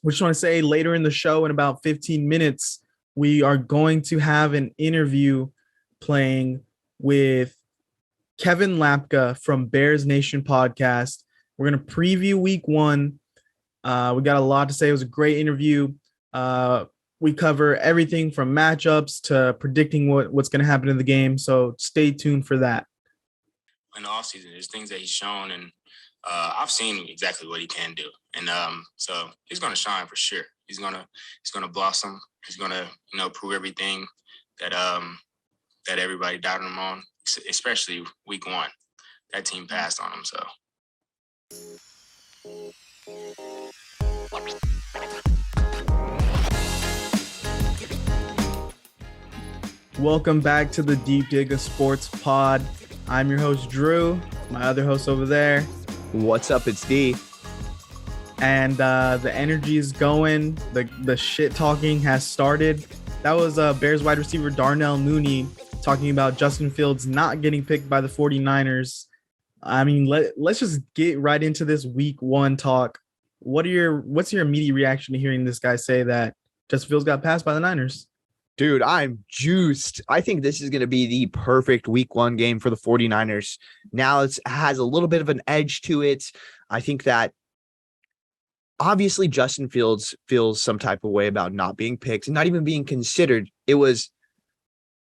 we just want to say later in the show, in about 15 minutes, we are going to have an interview playing with Kevin Lapka from Bears Nation podcast. We're going to preview week one. We got a lot to say. It was a great interview. We cover everything from matchups to predicting what's going to happen in the game. So stay tuned for that. In the offseason, there's things that he's shown, and I've seen exactly what he can do. And so he's going to shine for sure. He's going to blossom. He's going to, prove everything that everybody doubted him on, especially week one. That team passed on him, so. Welcome back to the Deep Dig of Sports Pod. I'm your host, Drew. My other host over there. What's up? It's D. And the energy is going. The shit talking has started. That was Bears wide receiver Darnell Mooney talking about Justin Fields not getting picked by the 49ers. I mean, let's just get right into this week one talk. What's your immediate reaction to hearing this guy say that Justin Fields got passed by the Niners? Dude, I'm juiced. I think this is going to be the perfect week one game for the 49ers. Now it has a little bit of an edge to it. I think that obviously Justin Fields feels some type of way about not being picked and not even being considered. It was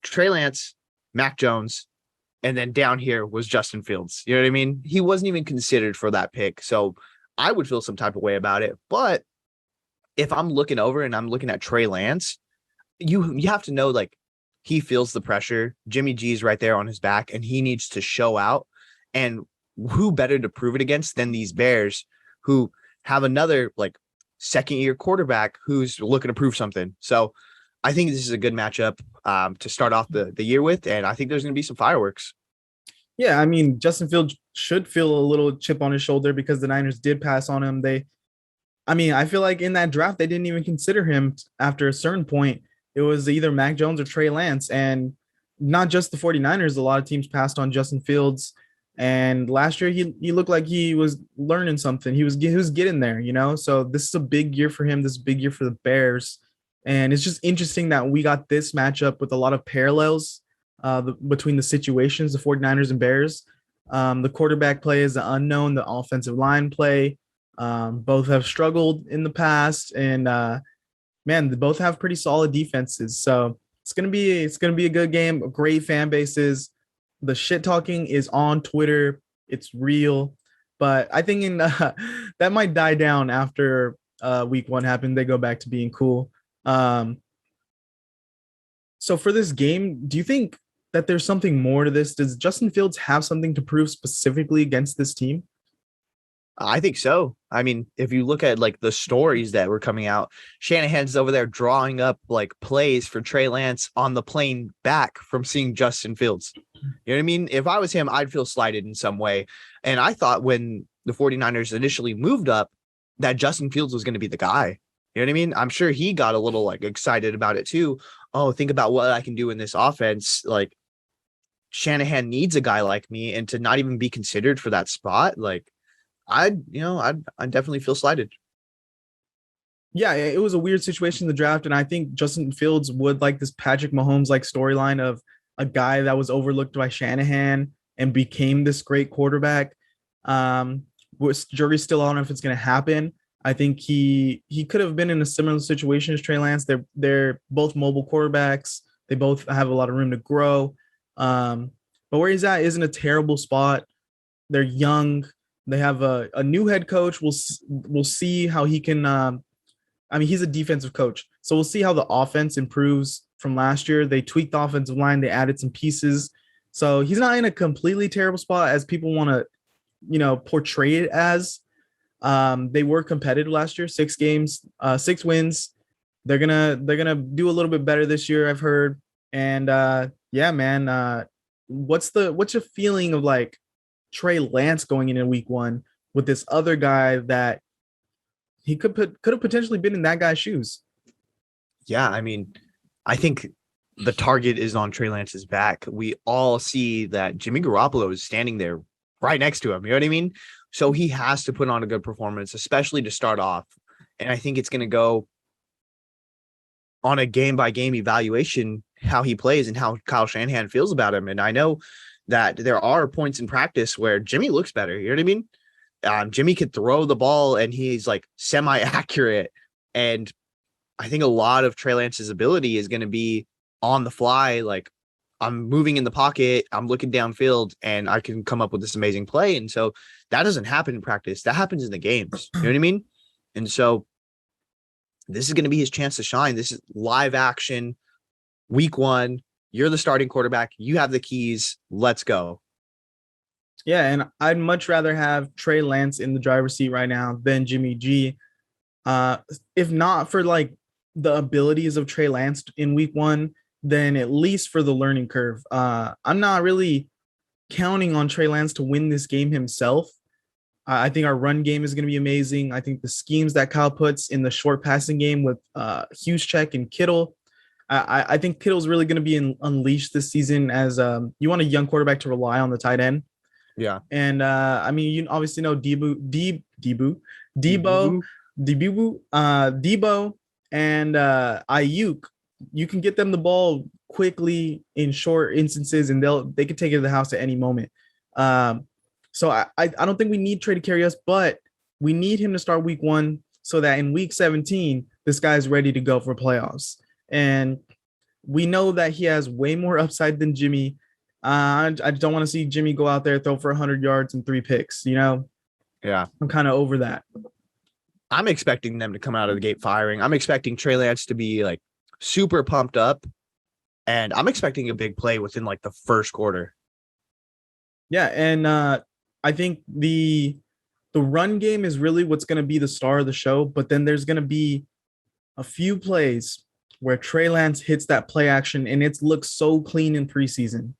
Trey Lance, Mac Jones, and then down here was Justin Fields. You know what I mean? He wasn't even considered for that pick. So I would feel some type of way about it. But if I'm looking over and I'm looking at Trey Lance, you have to know, like, he feels the pressure. Jimmy G's right there on his back, and he needs to show out. And who better to prove it against than these Bears, who have another, like, second-year quarterback who's looking to prove something. So I think this is a good matchup to start off the year with, and I think there's going to be some fireworks. Yeah, I mean, Justin Fields should feel a little chip on his shoulder because the Niners did pass on him. I feel like in that draft, they didn't even consider him after a certain point. It was either Mac Jones or Trey Lance, and not just the 49ers. A lot of teams passed on Justin Fields, and last year he looked like he was learning something. He was getting there, So this is a big year for him. This is a big year for the Bears, and it's just interesting that we got this matchup with a lot of parallels between the situations, the 49ers and Bears. The quarterback play is the unknown, the offensive line play. Both have struggled in the past, and man, they both have pretty solid defenses. So it's gonna be a good game. Great fan bases. The shit talking is on Twitter. It's real, but I think that might die down after week one happened. They go back to being cool. So for this game, do you think that there's something more to this? Does Justin Fields have something to prove specifically against this team? I think so. I mean, if you look at, like, the stories that were coming out, Shanahan's over there drawing up, like, plays for Trey Lance on the plane back from seeing Justin Fields. You know what I mean? If I was him, I'd feel slighted in some way. And I thought when the 49ers initially moved up that Justin Fields was going to be the guy. You know what I mean? I'm sure he got a little, like, excited about it too. Oh, think about what I can do in this offense. Like, Shanahan needs a guy like me, and to not even be considered for that spot, like, I definitely feel slighted. Yeah, it was a weird situation in the draft, and I think Justin Fields would like this Patrick Mahomes like storyline of a guy that was overlooked by Shanahan and became this great quarterback. Jury's still on if it's going to happen. I think he could have been in a similar situation as Trey Lance. They're both mobile quarterbacks. They both have a lot of room to grow. But where he's at isn't a terrible spot. They're young. They have a new head coach. We'll see how he can. He's a defensive coach, so we'll see how the offense improves from last year. They tweaked the offensive line. They added some pieces, so he's not in a completely terrible spot as people want to, portray it as. They were competitive last year. 6 games, 6 wins. They're gonna do a little bit better this year, I've heard. And yeah, man. What's your feeling of, like, Trey Lance going in week one with this other guy that he could have potentially been in that guy's shoes? Yeah, I mean, I think the target is on Trey Lance's back. We all see that Jimmy Garoppolo is standing there right next to him. You know what I mean? So he has to put on a good performance, especially to start off. And I think it's going to go on a game-by-game evaluation how he plays and how Kyle Shanahan feels about him. And I know that there are points in practice where Jimmy looks better. You know what I mean? Jimmy could throw the ball and he's like semi-accurate. And I think a lot of Trey Lance's ability is going to be on the fly. Like, I'm moving in the pocket, I'm looking downfield, and I can come up with this amazing play. And so that doesn't happen in practice. That happens in the games. You know what I mean? And so this is going to be his chance to shine. This is live action, week 1. You're the starting quarterback. You have the keys. Let's go. Yeah, and I'd much rather have Trey Lance in the driver's seat right now than Jimmy G. If not for like the abilities of Trey Lance in week 1, then at least for the learning curve. I'm not really counting on Trey Lance to win this game himself. I think our run game is going to be amazing. I think the schemes that Kyle puts in the short passing game with Juszczyk and Kittle, I think Kittle's really going to be unleashed this season as you want a young quarterback to rely on the tight end. Yeah. And I mean, you obviously know Debo, and Ayuk. You can get them the ball quickly in short instances, and they can take it to the house at any moment. So I don't think we need Trey to carry us, but we need him to start week 1 so that in week 17, this guy's ready to go for playoffs. And we know that he has way more upside than Jimmy. I don't want to see Jimmy go out there, throw for 100 yards and 3 picks, you know? Yeah. I'm kind of over that. I'm expecting them to come out of the gate firing. I'm expecting Trey Lance to be like super pumped up, and I'm expecting a big play within like the first quarter. Yeah, and I think the run game is really what's going to be the star of the show, but then there's going to be a few plays where Trey Lance hits that play action, and it looks so clean in preseason.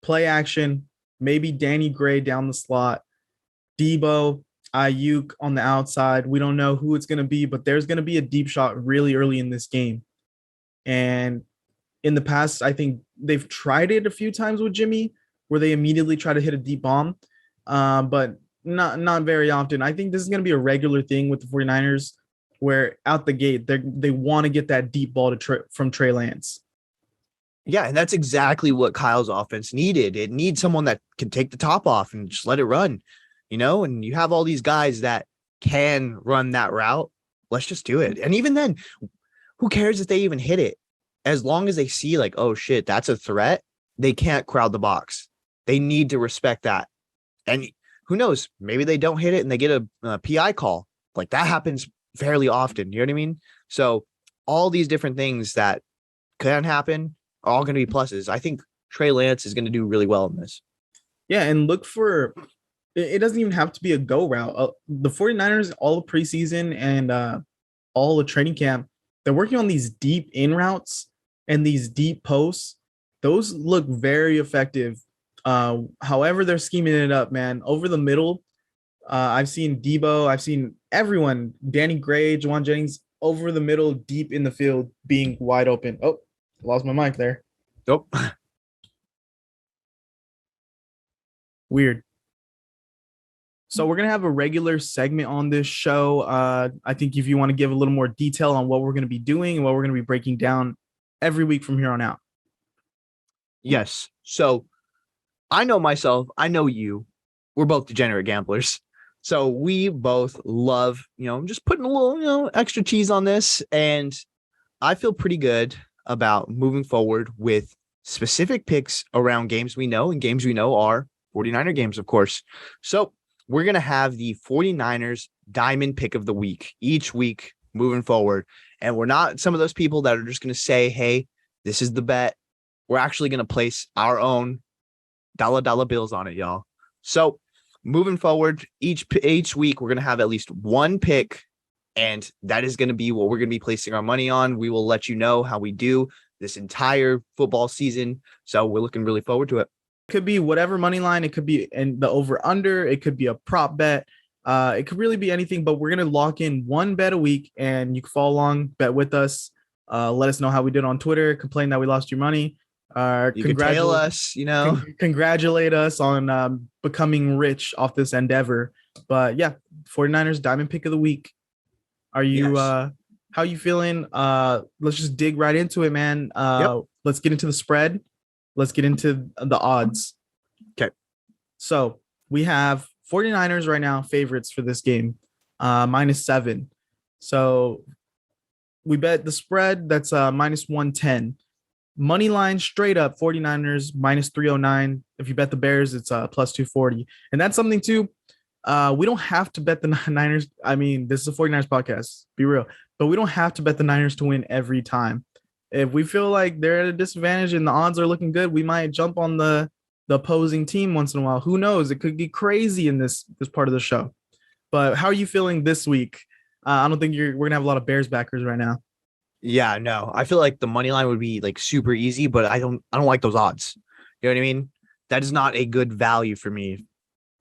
Play action, maybe Danny Gray down the slot, Debo, Ayuk on the outside. We don't know who it's going to be, but there's going to be a deep shot really early in this game. And in the past, I think they've tried it a few times with Jimmy where they immediately try to hit a deep bomb, but not very often. I think this is going to be a regular thing with the 49ers where out the gate, they want to get that deep ball from Trey Lance. Yeah, and that's exactly what Kyle's offense needed. It needs someone that can take the top off and just let it run, you know, and you have all these guys that can run that route. Let's just do it. And even then, who cares if they even hit it? As long as they see like, oh shit, that's a threat, they can't crowd the box. They need to respect that. And who knows, maybe they don't hit it and they get a PI call. Like that happens fairly often. You know what I mean? So all these different things that can happen are all going to be pluses. I think Trey Lance is going to do really well in this. Yeah, and look for it doesn't even have to be a go route. The 49ers, all of preseason and all of training camp, they're working on these deep in routes and these deep posts. Those look very effective. However they're scheming it up, man. Over the middle, I've seen Debo, I've seen everyone, Danny Gray, Juwan Jennings, over the middle, deep in the field, being wide open. Oh, lost my mic there. Nope. Weird. So we're going to have a regular segment on this show. I think if you want to give a little more detail on what we're going to be doing and what we're going to be breaking down every week from here on out. Yes. So I know myself, I know you, we're both degenerate gamblers. So we both love, just putting a little, extra cheese on this. And I feel pretty good about moving forward with specific picks around games we know, and games we know are 49er games, of course. So we're going to have the 49ers diamond pick of the week each week moving forward. And we're not some of those people that are just going to say, hey, this is the bet. We're actually going to place our own dollar bills on it, y'all. So moving forward, each week, we're going to have at least one pick, and that is going to be what we're going to be placing our money on. We will let you know how we do this entire football season. So we're looking really forward to it. Could be whatever money line. It could be in the over under. It could be a prop bet. It could really be anything, but we're going to lock in one bet a week, and you can follow along, bet with us. Let us know how we did on Twitter. Complain that we lost your money. You can tail us, congratulate us on becoming rich off this endeavor. But yeah, 49ers diamond pick of the week. Are you Yes. how you feeling? Let's just dig right into it, man. Yep. Let's get into the spread. Let's get into the odds. Okay. So we have 49ers right now favorites for this game, -7. So we bet the spread that's -110. Money line straight up 49ers -309. If you bet the Bears, it's +240. And that's something too. We don't have to bet the Niners. I mean, this is a 49ers podcast, be real, but we don't have to bet the Niners to win every time. If we feel like they're at a disadvantage and the odds are looking good, we might jump on the opposing team once in a while. Who knows? It could get crazy in this part of the show. But how are you feeling this week? I don't think we're gonna have a lot of Bears backers right now. Yeah, no. I feel like the money line would be like super easy, but I don't like those odds. You know what I mean? That is not a good value for me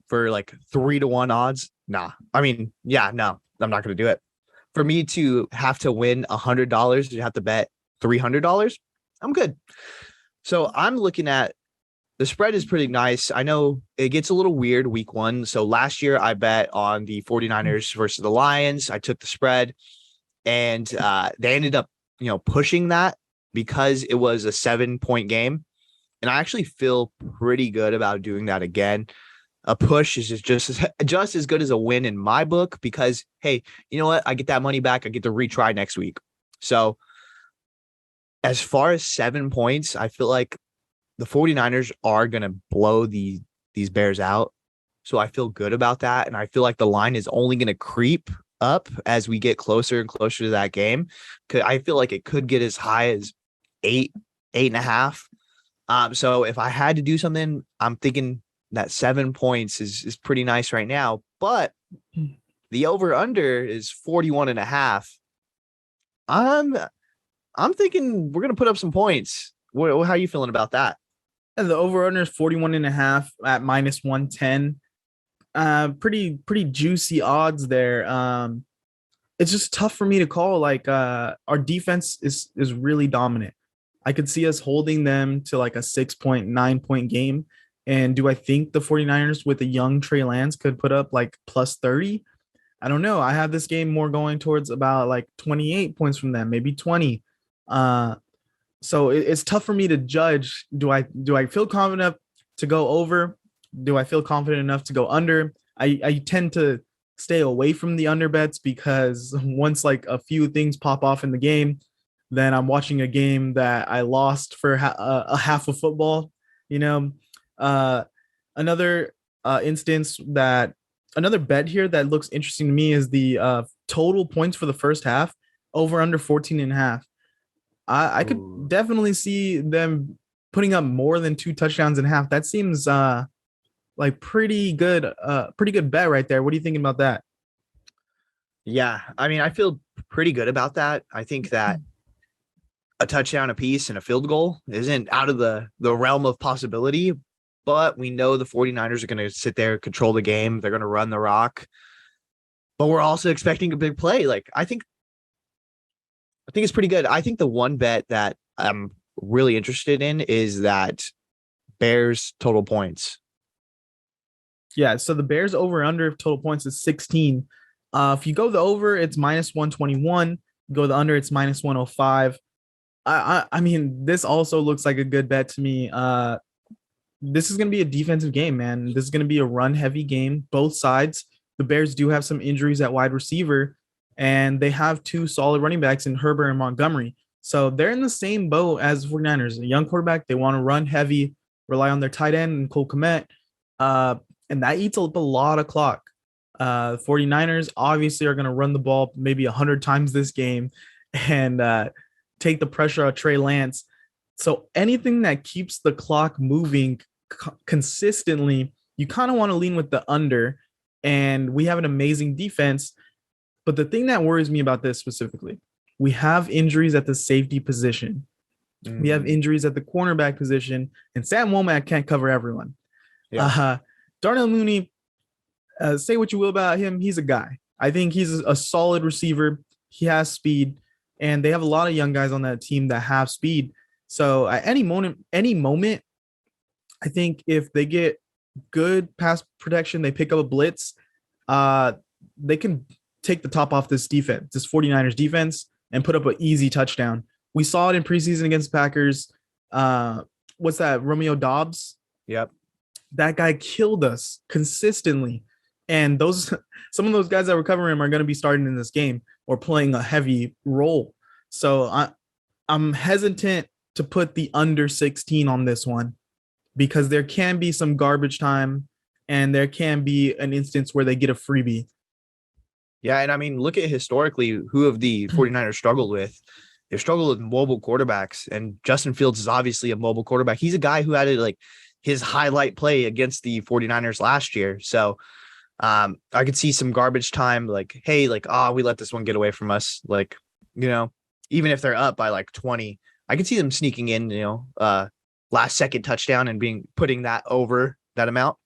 for like 3-1 odds. Nah. I mean, yeah, no, I'm not gonna do it. For me to have to win $100, you have to bet $300. I'm good. So I'm looking at the spread is pretty nice. I know it gets a little weird week 1. So last year I bet on the 49ers versus the Lions. I took the spread and they ended up, pushing that because it was a 7-point game. And I actually feel pretty good about doing that again. A push is just as good as a win in my book because, hey, you know what? I get that money back. I get to retry next week. So as far as 7 points, I feel like the 49ers are going to blow these Bears out. So I feel good about that. And I feel like the line is only going to creep up as we get closer and closer to that game. I feel like it could get as high as 8.5. So if I had to do something, I'm thinking that 7 points is pretty nice right now. But the over under is 41.5. I'm thinking we're going to put up some points. How are you feeling about that? And the over-under is 41.5 at -110. Pretty juicy odds there. It's just tough for me to call. Like our defense is really dominant. I could see us holding them to like a 6-point, 9-point game. And do I think the 49ers with a young Trey Lance could put up like +30? I don't know. I have this game more going towards about like 28 points from them, maybe 20. So it's tough for me to judge. Do I feel confident enough to go over? Do I feel confident enough to go under? I tend to stay away from the under bets because once like a few things pop off in the game, then I'm watching a game that I lost for a half of football. Another instance that another bet here that looks interesting to me is the total points for the first half over under 14.5. I could definitely see them putting up more than 2 touchdowns in half. That seems like pretty good bet right there. What are you thinking about that? Yeah, I mean, I feel pretty good about that. I think that a touchdown apiece and a field goal isn't out of the realm of possibility, but we know the 49ers are going to sit there, control the game. They're going to run the rock, but we're also expecting a big play. Like, I think it's pretty good. I think the one bet that I'm really interested in is that Bears total points. Yeah, so the Bears over under total points is 16. If you go the over, it's -121. Go the under, it's -105. I mean, this also looks like a good bet to me. This is going to be a defensive game, man. This is going to be a run-heavy game, both sides. The Bears do have some injuries at wide receiver, and they have 2 solid running backs in Herbert and Montgomery. So they're in the same boat as the 49ers. A young quarterback, they want to run heavy, rely on their tight end and Cole Kmet. And that eats up a lot of clock. 49ers obviously are going to run the ball maybe 100 times this game and take the pressure out of Trey Lance. So anything that keeps the clock moving consistently, you kind of want to lean with the under. And we have an amazing defense. But the thing that worries me about this specifically, we have injuries at the safety position. We have injuries at the cornerback position, and Sam Womack can't cover everyone. Yeah. Darnell Mooney, say what you will about him, he's a guy. I think he's a solid receiver. He has speed, and they have a lot of young guys on that team that have speed. So at any moment, I think if they get good pass protection, they pick up a blitz, they can take the top off this defense, this 49ers defense, and put up an easy touchdown. We saw it in preseason against Packers. What's that? Romeo Dobbs. Yep. That guy killed us consistently. And some of those guys that were covering him are going to be starting in this game or playing a heavy role. So I'm hesitant to put the under 16 on this one because there can be some garbage time and there can be an instance where they get a freebie. Yeah, and I mean, look at historically who of the 49ers struggled with. They struggled with mobile quarterbacks, and Justin Fields is obviously a mobile quarterback. He's a guy who had his highlight play against the 49ers last year. So I could see some garbage time, hey, we let this one get away from us. Even if they're up by 20, I could see them sneaking in, last second touchdown and putting that over that amount.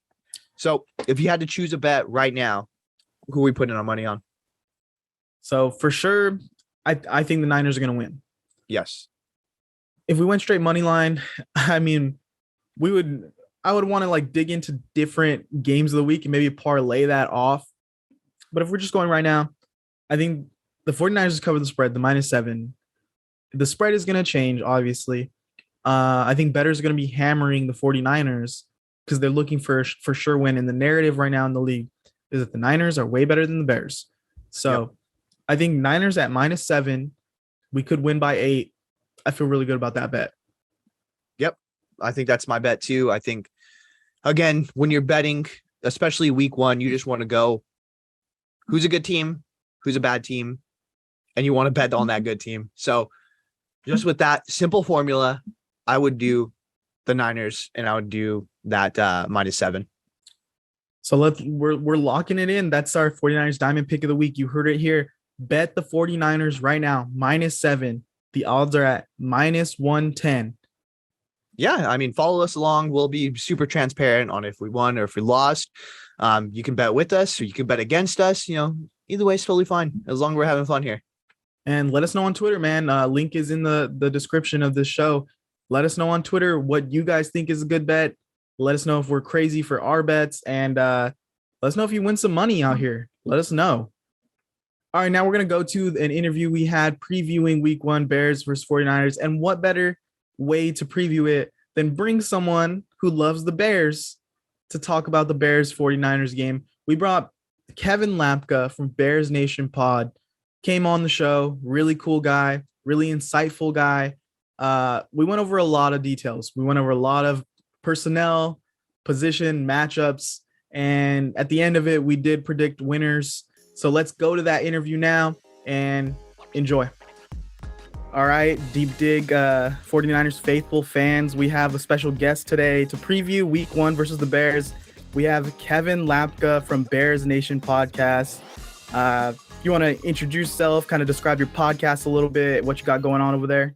So if you had to choose a bet right now, who are we putting our money on? So for sure, I think the Niners are going to win. Yes. If we went straight money line, I mean, I would want to dig into different games of the week and maybe parlay that off. But if we're just going right now, I think the 49ers cover the spread, the -7. The spread is going to change, obviously. I think bettors are going to be hammering the 49ers because they're looking for sure win. And the narrative right now in the league is that the Niners are way better than the Bears. So yep. I think Niners at -7, we could win by 8. I feel really good about that bet. Yep. I think that's my bet too. I think, again, when you're betting, especially week 1, you just want to go who's a good team, who's a bad team, and you want to bet on that good team. So just with that simple formula, I would do the Niners and I would do that -7. So we're locking it in. That's our 49ers diamond pick of the week. You heard it here. Bet the 49ers right now, -7. The odds are at -110. Yeah, I mean, follow us along. We'll be super transparent on if we won or if we lost. You can bet with us or you can bet against us. Either way is totally fine as long as we're having fun here. And let us know on Twitter, man. Link is in the description of this show. Let us know on Twitter what you guys think is a good bet. Let us know if we're crazy for our bets. And let us know if you win some money out here. Let us know. All right, now we're going to go to an interview we had previewing week 1 Bears versus 49ers. And what better way to preview it than bring someone who loves the Bears to talk about the Bears 49ers game. We brought Kevin Lapka from Bears Nation Pod, came on the show, really cool guy, really insightful guy. We went over a lot of details. We went over a lot of personnel, position, matchups, and at the end of it, we did predict winners. So let's go to that interview now and enjoy. All right, Deep Dig 49ers faithful fans, we have a special guest today to preview week 1 versus the Bears. We have Kevin Lapka from Bears Nation Podcast. You want to introduce yourself, kind of describe your podcast a little bit, what you got going on over there?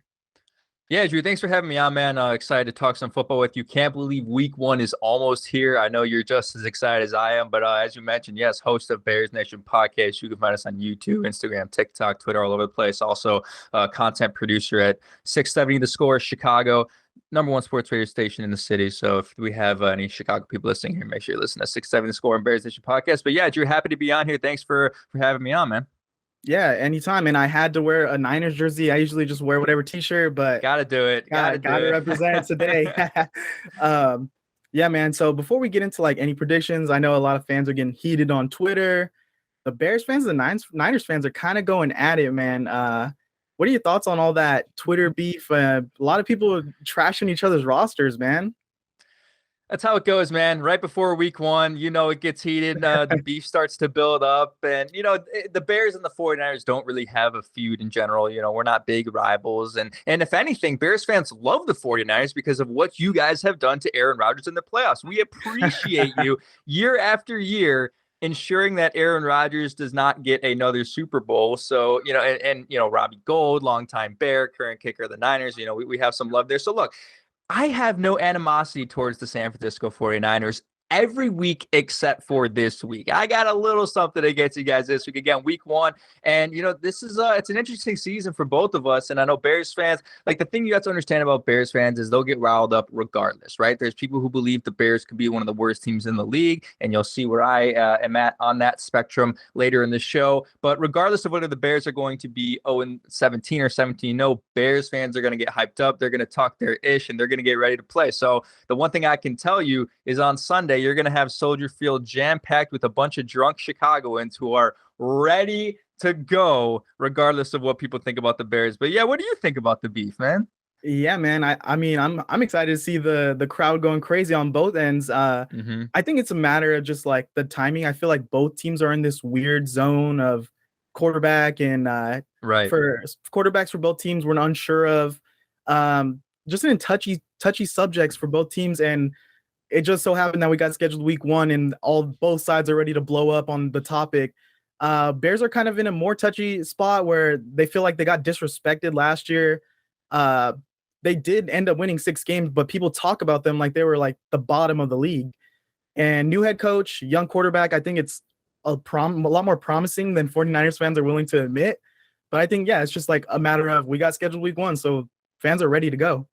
Yeah, Drew, thanks for having me on, man. Excited to talk some football with you. Can't believe week 1 is almost here. I know you're just as excited as I am, but as you mentioned, yes, host of Bears Nation Podcast. You can find us on YouTube, Instagram, TikTok, Twitter, all over the place. Also, content producer at 670 The Score, Chicago, #1 sports radio station in the city. So if we have any Chicago people listening here, make sure you listen to 670 The Score and Bears Nation Podcast. But yeah, Drew, happy to be on here. Thanks for having me on, man. Yeah, anytime. And I had to wear a Niners jersey. I usually just wear whatever t-shirt, but gotta do it. Gotta represent today. Yeah, man. So before we get into any predictions, I know a lot of fans are getting heated on Twitter. The Bears fans and the Niners fans are kind of going at it, man. What are your thoughts on all that Twitter beef? A lot of people trashing each other's rosters, man. That's how it goes, man. Right before week 1, it gets heated. The beef starts to build up. And, the Bears and the 49ers don't really have a feud in general. We're not big rivals. And if anything, Bears fans love the 49ers because of what you guys have done to Aaron Rodgers in the playoffs. We appreciate you year after year ensuring that Aaron Rodgers does not get another Super Bowl. So, Robbie Gould, longtime Bear, current kicker of the Niners, we have some love there. So, look, I have no animosity towards the San Francisco 49ers. every week except for this week. I got a little something to get to you guys this week. Again, week 1. And, this is it's an interesting season for both of us. And I know Bears fans, like, the thing you have to understand about Bears fans is they'll get riled up regardless, right? There's people who believe the Bears could be one of the worst teams in the league. And you'll see where I am at on that spectrum later in the show. But regardless of whether the Bears are going to be 0-17 or 17-0, Bears fans are going to get hyped up. They're going to talk their ish and they're going to get ready to play. So the one thing I can tell you is on Sunday, you're going to have Soldier Field jam-packed with a bunch of drunk Chicagoans who are ready to go, regardless of what people think about the Bears. But yeah, what do you think about the beef, man? Yeah, man. I mean, I'm excited to see the crowd going crazy on both ends. I think it's a matter of just like the timing. I feel like both teams are in this weird zone of quarterback and right. For quarterbacks for both teams, we're unsure of. Just in touchy subjects for both teams, and it just so happened that we got scheduled week 1 and both sides are ready to blow up on the topic. Bears are kind of in a more touchy spot where they feel like they got disrespected last year. They did end up winning 6 games, but people talk about them like they were like the bottom of the league. And new head coach, young quarterback, I think it's a lot more promising than 49ers fans are willing to admit. But I think, yeah, it's just like a matter of we got scheduled week 1, so fans are ready to go.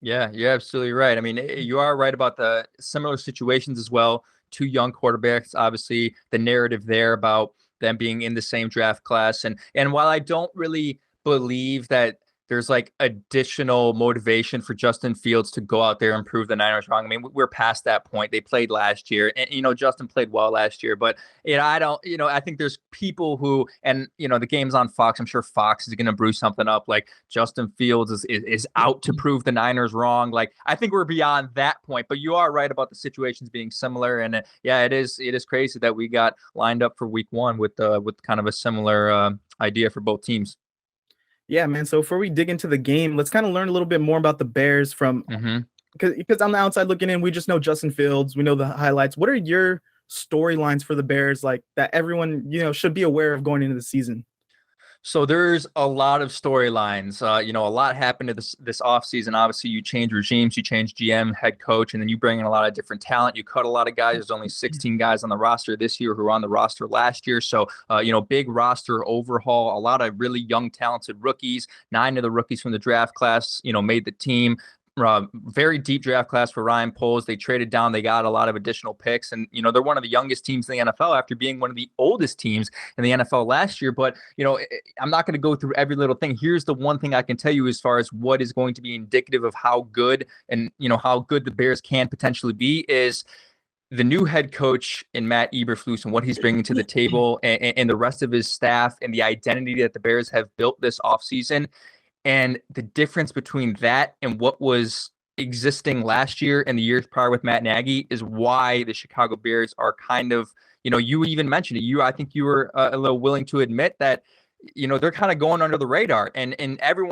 Yeah, you're absolutely right. I mean, you are right about the similar situations as well. 2 young quarterbacks, obviously the narrative there about them being in the same draft class. And while I don't really believe that there's like additional motivation for Justin Fields to go out there and prove the Niners wrong. I mean, we're past that point. They played last year and, Justin played well last year, but I think there's people who, and, the game's on Fox. I'm sure Fox is going to brew something up like Justin Fields is out to prove the Niners wrong. Like, I think we're beyond that point, but you are right about the situations being similar. And yeah, it is crazy that we got lined up for week 1 with kind of a similar idea for both teams. Yeah, man. So before we dig into the game, let's kind of learn a little bit more about the Bears from because on the outside looking in, we just know Justin Fields. We know the highlights. What are your storylines for the Bears, like that everyone, should be aware of going into the season? So there's a lot of storylines. A lot happened to this offseason. Obviously, you change regimes, you change GM, head coach, and then you bring in a lot of different talent. You cut a lot of guys. There's only 16 guys on the roster this year who were on the roster last year. So, big roster overhaul, a lot of really young, talented rookies. 9 of the rookies from the draft class, made the team. Very deep draft class for Ryan Poles. They traded down. They got a lot of additional picks. And, they're one of the youngest teams in the NFL after being one of the oldest teams in the NFL last year. But, I'm not going to go through every little thing. Here's the one thing I can tell you as far as what is going to be indicative of how good and, how good the Bears can potentially be is the new head coach in Matt Eberflus and what he's bringing to the table and the rest of his staff and the identity that the Bears have built this offseason. And the difference between that and what was existing last year and the years prior with Matt Nagy is why the Chicago Bears are kind of, you even mentioned it. I think you were a little willing to admit that, they're kind of going under the radar and everyone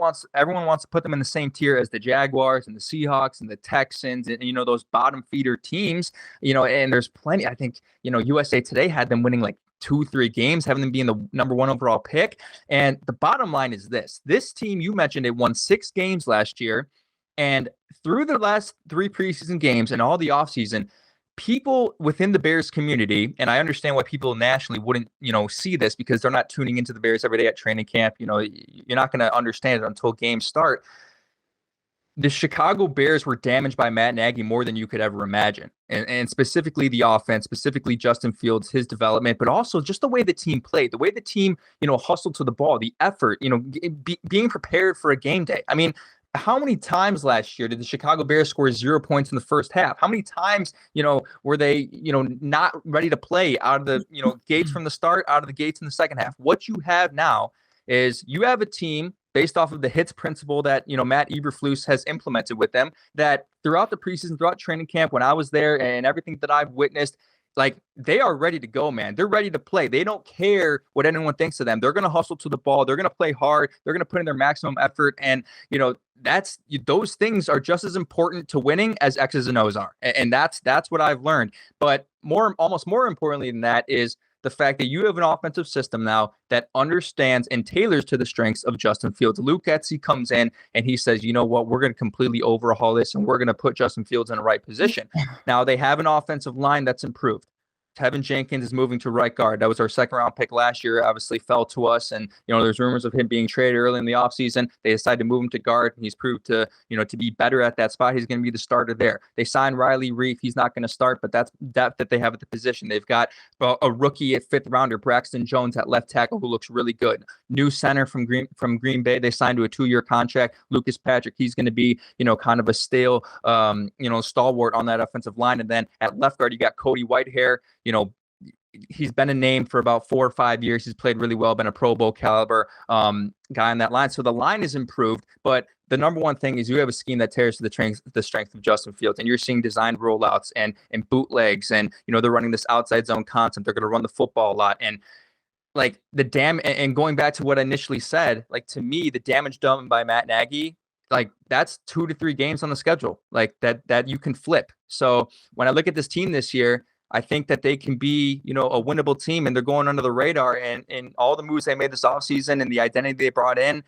wants to put them in the same tier as the Jaguars and the Seahawks and the Texans and, those bottom feeder teams, and there's plenty. I think, USA Today had them winning like 2-3 games, having them being the number 1 overall pick. And the bottom line is this team, you mentioned it, won 6 games last year. And through the last 3 preseason games and all the offseason, people within the Bears community, and I understand why people nationally wouldn't, see this because they're not tuning into the Bears every day at training camp. You're not going to understand it until games start. The Chicago Bears were damaged by Matt Nagy more than you could ever imagine. And specifically the offense, specifically Justin Fields, his development, but also just the way the team played, the way the team, hustled to the ball, the effort, being prepared for a game day. I mean, how many times last year did the Chicago Bears score 0 points in the first half? How many times, were they, not ready to play out of the, gates from the start, out of the gates in the second half? What you have now is you have a team based off of the hits principle that, Matt Eberflus has implemented with them, that throughout the preseason, throughout training camp, when I was there and everything that I've witnessed, like, they are ready to go, man. They're ready to play. They don't care what anyone thinks of them. They're going to hustle to the ball. They're going to play hard. They're going to put in their maximum effort. And, those things are just as important to winning as X's and O's are. And that's what I've learned. But almost more importantly than that is the fact that you have an offensive system now that understands and tailors to the strengths of Justin Fields. Luke Getsy comes in and he says, you know what, we're going to completely overhaul this and we're going to put Justin Fields in the right position. Now they have an offensive line that's improved. Kevin Jenkins is moving to right guard. That was our second round pick last year, obviously fell to us. And, there's rumors of him being traded early in the offseason. They decided to move him to guard. And he's proved to be better at that spot. He's going to be the starter there. They signed Riley Reef. He's not going to start, but that's depth that they have at the position. They've got a rookie at 5th rounder, Braxton Jones at left tackle, who looks really good. New center from Green Bay. They signed to a 2-year contract. Lucas Patrick, he's going to be, kind of a stale, stalwart on that offensive line. And then at left guard, you got Cody Whitehair. He's been a name for about 4 or 5 years. He's played really well, been a Pro Bowl caliber guy on that line. So the line is improved, but the number one thing is you have a scheme that tears to the strength of Justin Fields, and you're seeing designed rollouts and bootlegs, and they're running this outside zone concept. They're going to run the football a lot, and like and going back to what I initially said, like to me, the damage done by Matt Nagy, like that's 2 to 3 games on the schedule, like that you can flip. So when I look at this team this year, I think that they can be, a winnable team, and they're going under the radar, and all the moves they made this offseason and the identity they brought in.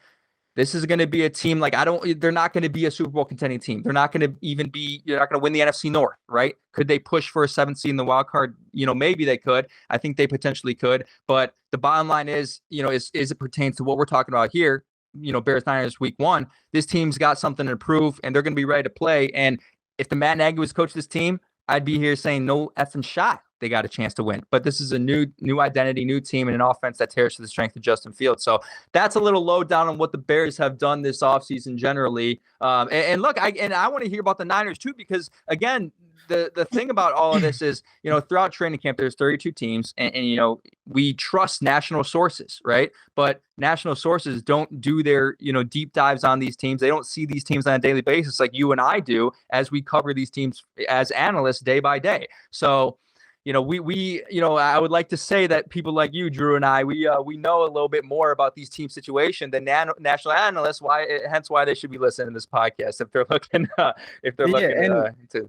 This is going to be a team they're not going to be a Super Bowl contending team. They're not going to you're not going to win the NFC North, right? Could they push for a 7th seed in the wild card? Maybe they could. I think they potentially could. But the bottom line is, is it pertains to what we're talking about here, Bears Niners week 1, this team's got something to prove and they're going to be ready to play. And if the Matt Nagy was coach this team, I'd be here saying no effing shot they got a chance to win. But this is a new identity, new team, and an offense that tears to the strength of Justin Fields. So that's a little low down on what the Bears have done this offseason generally. And look, I want to hear about the Niners too, because again, the thing about all of this is, throughout training camp, there's 32 teams and we trust national sources, right? But national sources don't do their, deep dives on these teams. They don't see these teams on a daily basis like you and I do as we cover these teams as analysts day by day. So, I would like to say that people like you, Drew, and I, we know a little bit more about these team situation than national analysts. Hence why they should be listening to this podcast if they're looking.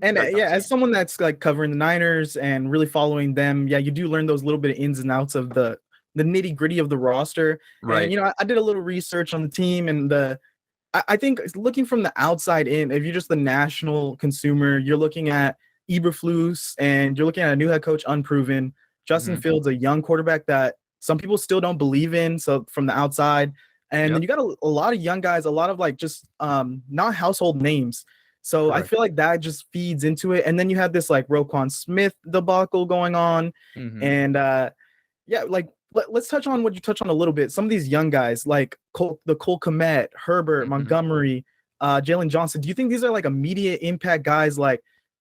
As someone that's like covering the Niners and really following them, you do learn those little bit of ins and outs of the nitty gritty of the roster. Right. And, I did a little research on the team, and I think looking from the outside in, if you're just the national consumer, you're looking at Eberflus, and you're looking at a new head coach, unproven. Justin Fields, a young quarterback that some people still don't believe in. So from the outside, and then you got a lot of young guys, a lot of just not household names. So correct. I feel like that just feeds into it. And then you have this Roquan Smith debacle going on, and let's touch on what you touched on a little bit. Some of these young guys like Cole Kmet, Herbert, Montgomery, Jalen Johnson. Do you think these are immediate impact guys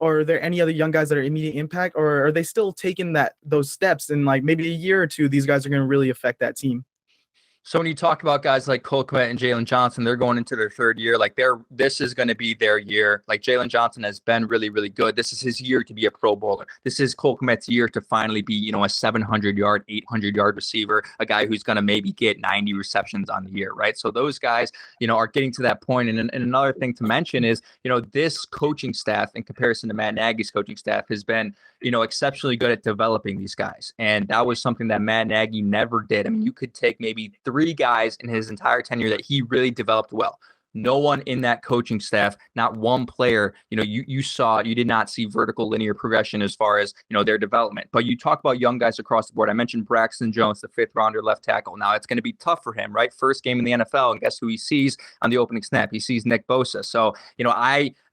or are there any other young guys that are immediate impact, or are they still taking those steps and maybe a year or two, these guys are going to really affect that team? So when you talk about guys like Cole Kmet and Jalen Johnson, they're going into their 3rd year. This is going to be their year. Jalen Johnson has been really, really good. This is his year to be a Pro Bowler. This is Cole Kmet's year to finally be, a 700-yard, 800-yard receiver, a guy who's going to maybe get 90 receptions on the year, right? So those guys, are getting to that point. And another thing to mention is, this coaching staff in comparison to Matt Nagy's coaching staff has been, exceptionally good at developing these guys. And that was something that Matt Nagy never did. I mean, you could take maybe 3 guys in his entire tenure that he really developed well. No one in that coaching staff, not one player, you did not see vertical linear progression as far as, their development. But you talk about young guys across the board. I mentioned Braxton Jones, the 5th rounder left tackle. Now it's going to be tough for him, right? First game in the NFL, and guess who he sees on the opening snap? He sees Nick Bosa. So,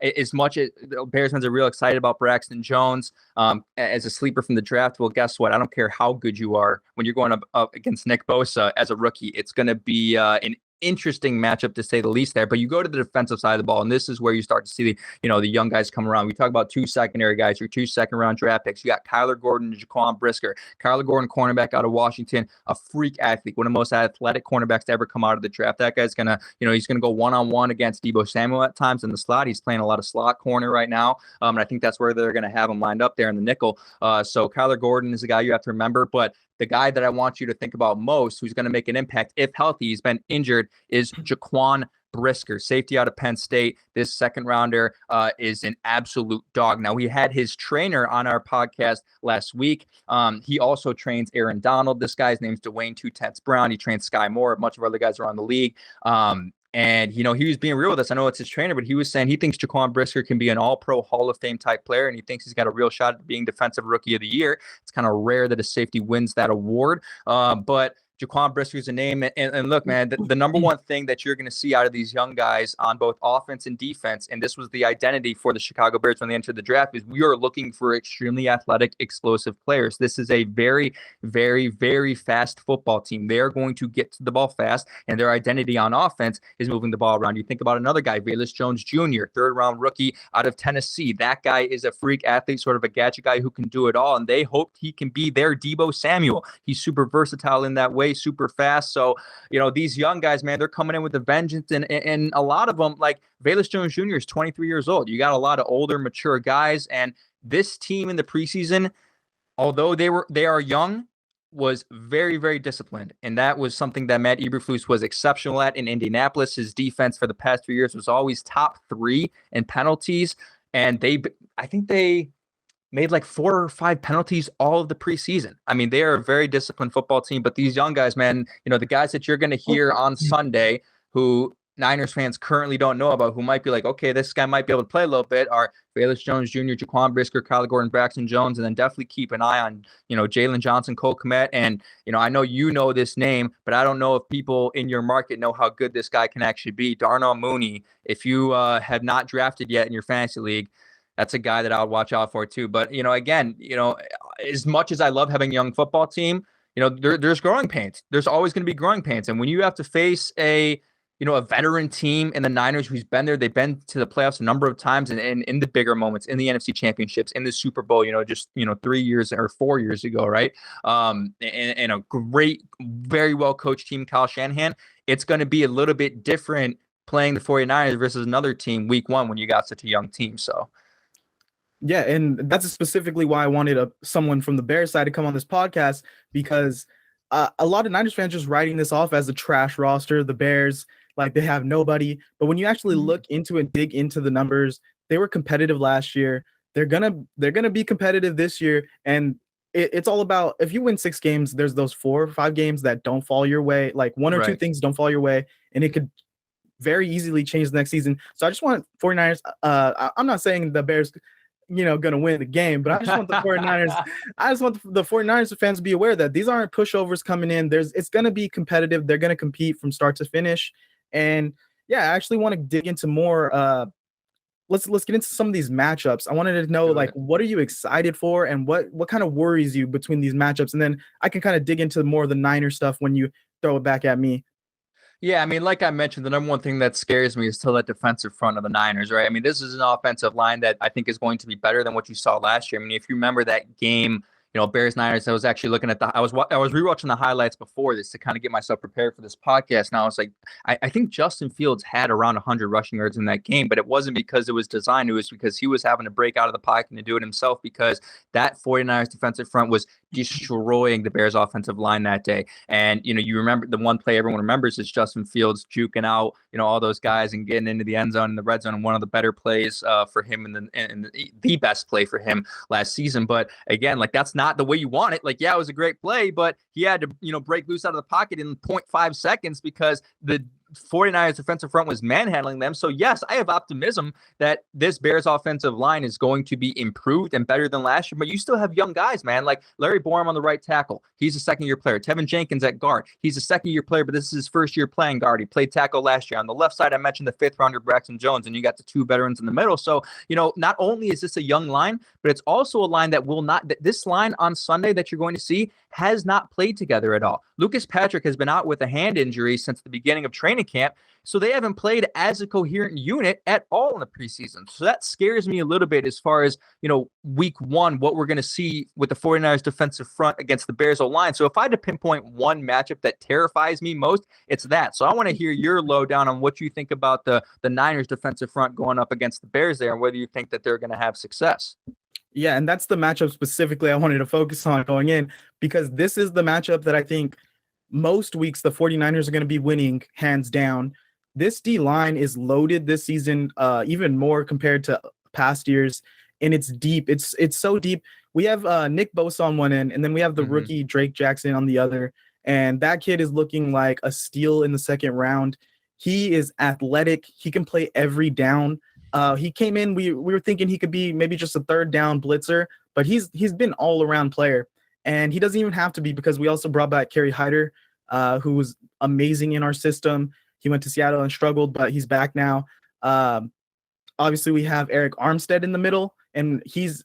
as much as Bears fans are real excited about Braxton Jones as a sleeper from the draft, well, guess what? I don't care how good you are when you're going up against Nick Bosa as a rookie. It's going to be an interesting matchup to say the least there. But you go to the defensive side of the ball, and this is where you start to see the young guys come around. We talk about 2 secondary guys, your 2 second-round draft picks. You got Kyler Gordon and Jaquan Brisker. Kyler Gordon, cornerback out of Washington, a freak athlete, one of the most athletic cornerbacks to ever come out of the draft. That guy's gonna, he's gonna go one-on-one against Deebo Samuel at times in the slot. He's playing a lot of slot corner right now, and I think that's where they're gonna have him lined up there in the nickel. So Kyler Gordon is a guy you have to remember, but the guy that I want you to think about most, who's going to make an impact if healthy, he's been injured, is Jaquan Brisker, safety out of Penn State. This second rounder is an absolute dog. Now, we had his trainer on our podcast last week. He also trains Aaron Donald. This guy's name's Dwayne Two Tenths Brown. He trains Sky Moore. A bunch of other guys around the league. And, he was being real with us. I know it's his trainer, but he was saying he thinks Jaquan Brisker can be an all-pro Hall of Fame type player, and he thinks he's got a real shot at being Defensive Rookie of the Year. It's kind of rare that a safety wins that award. But Jaquan Brisker is a name. And look, man, the number one thing that you're going to see out of these young guys on both offense and defense, and this was the identity for the Chicago Bears when they entered the draft, is we are looking for extremely athletic, explosive players. This is a very, very, very fast football team. They are going to get to the ball fast, and their identity on offense is moving the ball around. You think about another guy, Velus Jones Jr., third-round rookie out of Tennessee. That guy is a freak athlete, sort of a gadget guy who can do it all, and they hope he can be their Deebo Samuel. He's super versatile in that way, super fast. So, these young guys, man, they're coming in with a vengeance, and a lot of them, like Velus Jones Jr. is 23 years old. You got a lot of older, mature guys, and this team in the preseason, although they are young, was very, very disciplined, and that was something that Matt Eberflus was exceptional at in Indianapolis. His defense for the past 3 years was always top 3 in penalties, and I think they made like 4 or 5 penalties all of the preseason. I mean, they are a very disciplined football team, but these young guys, man, the guys that you're going to hear on Sunday who Niners fans currently don't know about, who might be like, okay, this guy might be able to play a little bit, are Velus Jones Jr., Jaquan Brisker, Kyler Gordon, Braxton Jones, and then definitely keep an eye on, Jalen Johnson, Cole Kmet. And, I know this name, but I don't know if people in your market know how good this guy can actually be. Darnell Mooney, if you have not drafted yet in your fantasy league, that's a guy that I would watch out for too. But, again, as much as I love having a young football team, there's growing pains. There's always going to be growing pains. And when you have to face a veteran team in the Niners who's been there, they've been to the playoffs a number of times, and in the bigger moments, in the NFC championships, in the Super Bowl, just 3 years or 4 years ago, right? And a great, very well coached team, Kyle Shanahan. It's going to be a little bit different playing the 49ers versus another team week one when you got such a young team. So. Yeah, and that's specifically why I wanted someone from the Bears side to come on this podcast, because a lot of Niners fans just writing this off as a trash roster. The Bears, like, they have nobody. But when you actually look into and dig into the numbers, they were competitive last year. They're gonna be competitive this year, and it's all about, if you win 6 games, there's those 4 or 5 games that don't fall your way, like 1 or 2 things don't fall your way, and it could very easily change the next season. So I just want 49ers. I'm not saying the Bears going to win the game, but I just want the 49ers. I just want the 49ers fans to be aware that these aren't pushovers coming in. It's going to be competitive. They're going to compete from start to finish. And yeah, I actually want to dig into more. Let's get into some of these matchups. I wanted to know, like, what are you excited for, and what kind of worries you between these matchups? And then I can kind of dig into more of the Niner stuff when you throw it back at me. Yeah, I mean, like I mentioned, the number one thing that scares me is still that defensive front of the Niners, right? I mean, this is an offensive line that I think is going to be better than what you saw last year. I mean, if you remember that game, Bears Niners, I was actually looking at I was rewatching the highlights before this to kind of get myself prepared for this podcast. Now I was like, I think Justin Fields had around 100 rushing yards in that game, but it wasn't because it was designed. It was because he was having to break out of the pocket and to do it himself, because that 49ers defensive front was destroying the Bears offensive line that day. And, you remember the one play everyone remembers is Justin Fields juking out, all those guys and getting into the end zone and the red zone. And one of the better plays for him and the best play for him last season. But again, like, that's not the way you want it. Like, yeah, it was a great play, but he had to, break loose out of the pocket in 0.5 seconds because the 49ers defensive front was manhandling them. So yes, I have optimism that this Bears offensive line is going to be improved and better than last year, but you still have young guys, man, like Larry Borom on the right tackle. He's a second-year player. Tevin Jenkins at guard. He's a second-year player, but this is his first year playing guard. He played tackle last year. On the left side, I mentioned the 5th rounder, Braxton Jones, and you got the 2 veterans in the middle. So, not only is this a young line, but it's also a line that this line on Sunday that you're going to see has not played together at all. Lucas Patrick has been out with a hand injury since the beginning of training camp, so they haven't played as a coherent unit at all in the preseason. So that scares me a little bit as far as, week one, what we're going to see with the 49ers defensive front against the Bears O-line. So if I had to pinpoint one matchup that terrifies me most, it's that. So I want to hear your lowdown on what you think about the Niners defensive front going up against the Bears there, and whether you think that they're going to have success. Yeah, and that's the matchup specifically I wanted to focus on going in, because this is the matchup that I think most weeks the 49ers are going to be winning hands down. this D line is loaded this season, even more compared to past years, and it's deep. It's so deep. We have Nick Bosa on one end, and then we have the rookie Drake Jackson on the other, and that kid is looking like a steal in the second round. He is athletic. He can play every down. He came in. We were thinking he could be maybe just a third down blitzer, but he's been all around player, and he doesn't even have to be because we also brought back Kerry Hyder, who was amazing in our system. He went to Seattle and struggled, but he's back now. Obviously, we have Eric Armstead in the middle, and he's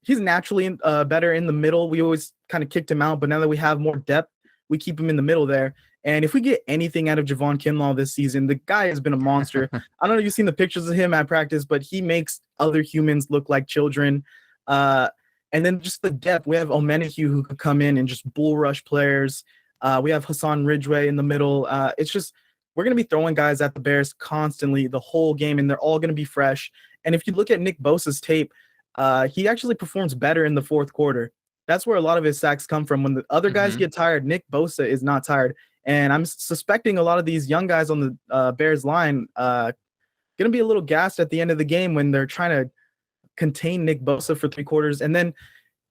naturally better in the middle. We always kind of kicked him out, but now that we have more depth, we keep him in the middle there. And if we get anything out of Javon Kinlaw this season, the guy has been a monster. I don't know if you've seen the pictures of him at practice, but he makes other humans look like children. And then just the depth. We have Omenahue who could come in and just bull rush players. We have Hassan Ridgeway in the middle. It's just we're going to be throwing guys at the Bears constantly the whole game, and they're all going to be fresh. And if you look at Nick Bosa's tape, he actually performs better in the fourth quarter. That's where a lot of his sacks come from. When the other guys get tired, Nick Bosa is not tired. And I'm suspecting a lot of these young guys on the Bears line going to be a little gassed at the end of the game when they're trying to contain Nick Bosa for 3 quarters. And then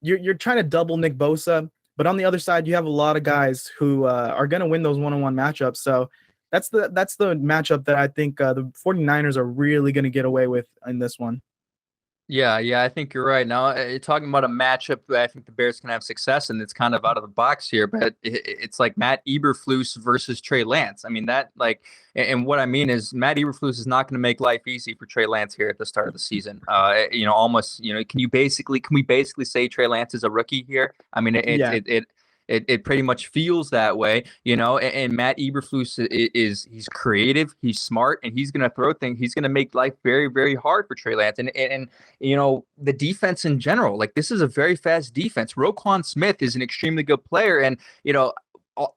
you're trying to double Nick Bosa. But on the other side, you have a lot of guys who are going to win those one-on-one matchups. So that's the matchup that I think the 49ers are really going to get away with in this one. Yeah, I think you're right. Now, you're talking about a matchup that I think the Bears can have success in. It's kind of out of the box here, but it's like Matt Eberflus versus Trey Lance. I mean, and what I mean is Matt Eberflus is not going to make life easy for Trey Lance here at the start of the season. Can we basically say Trey Lance is a rookie here? I mean, it pretty much feels that way, and Matt Eberflus he's creative, he's smart, and he's going to throw things. He's going to make life very, very hard for Trey Lance. And the defense in general, like this is a very fast defense. Roquan Smith is an extremely good player. And,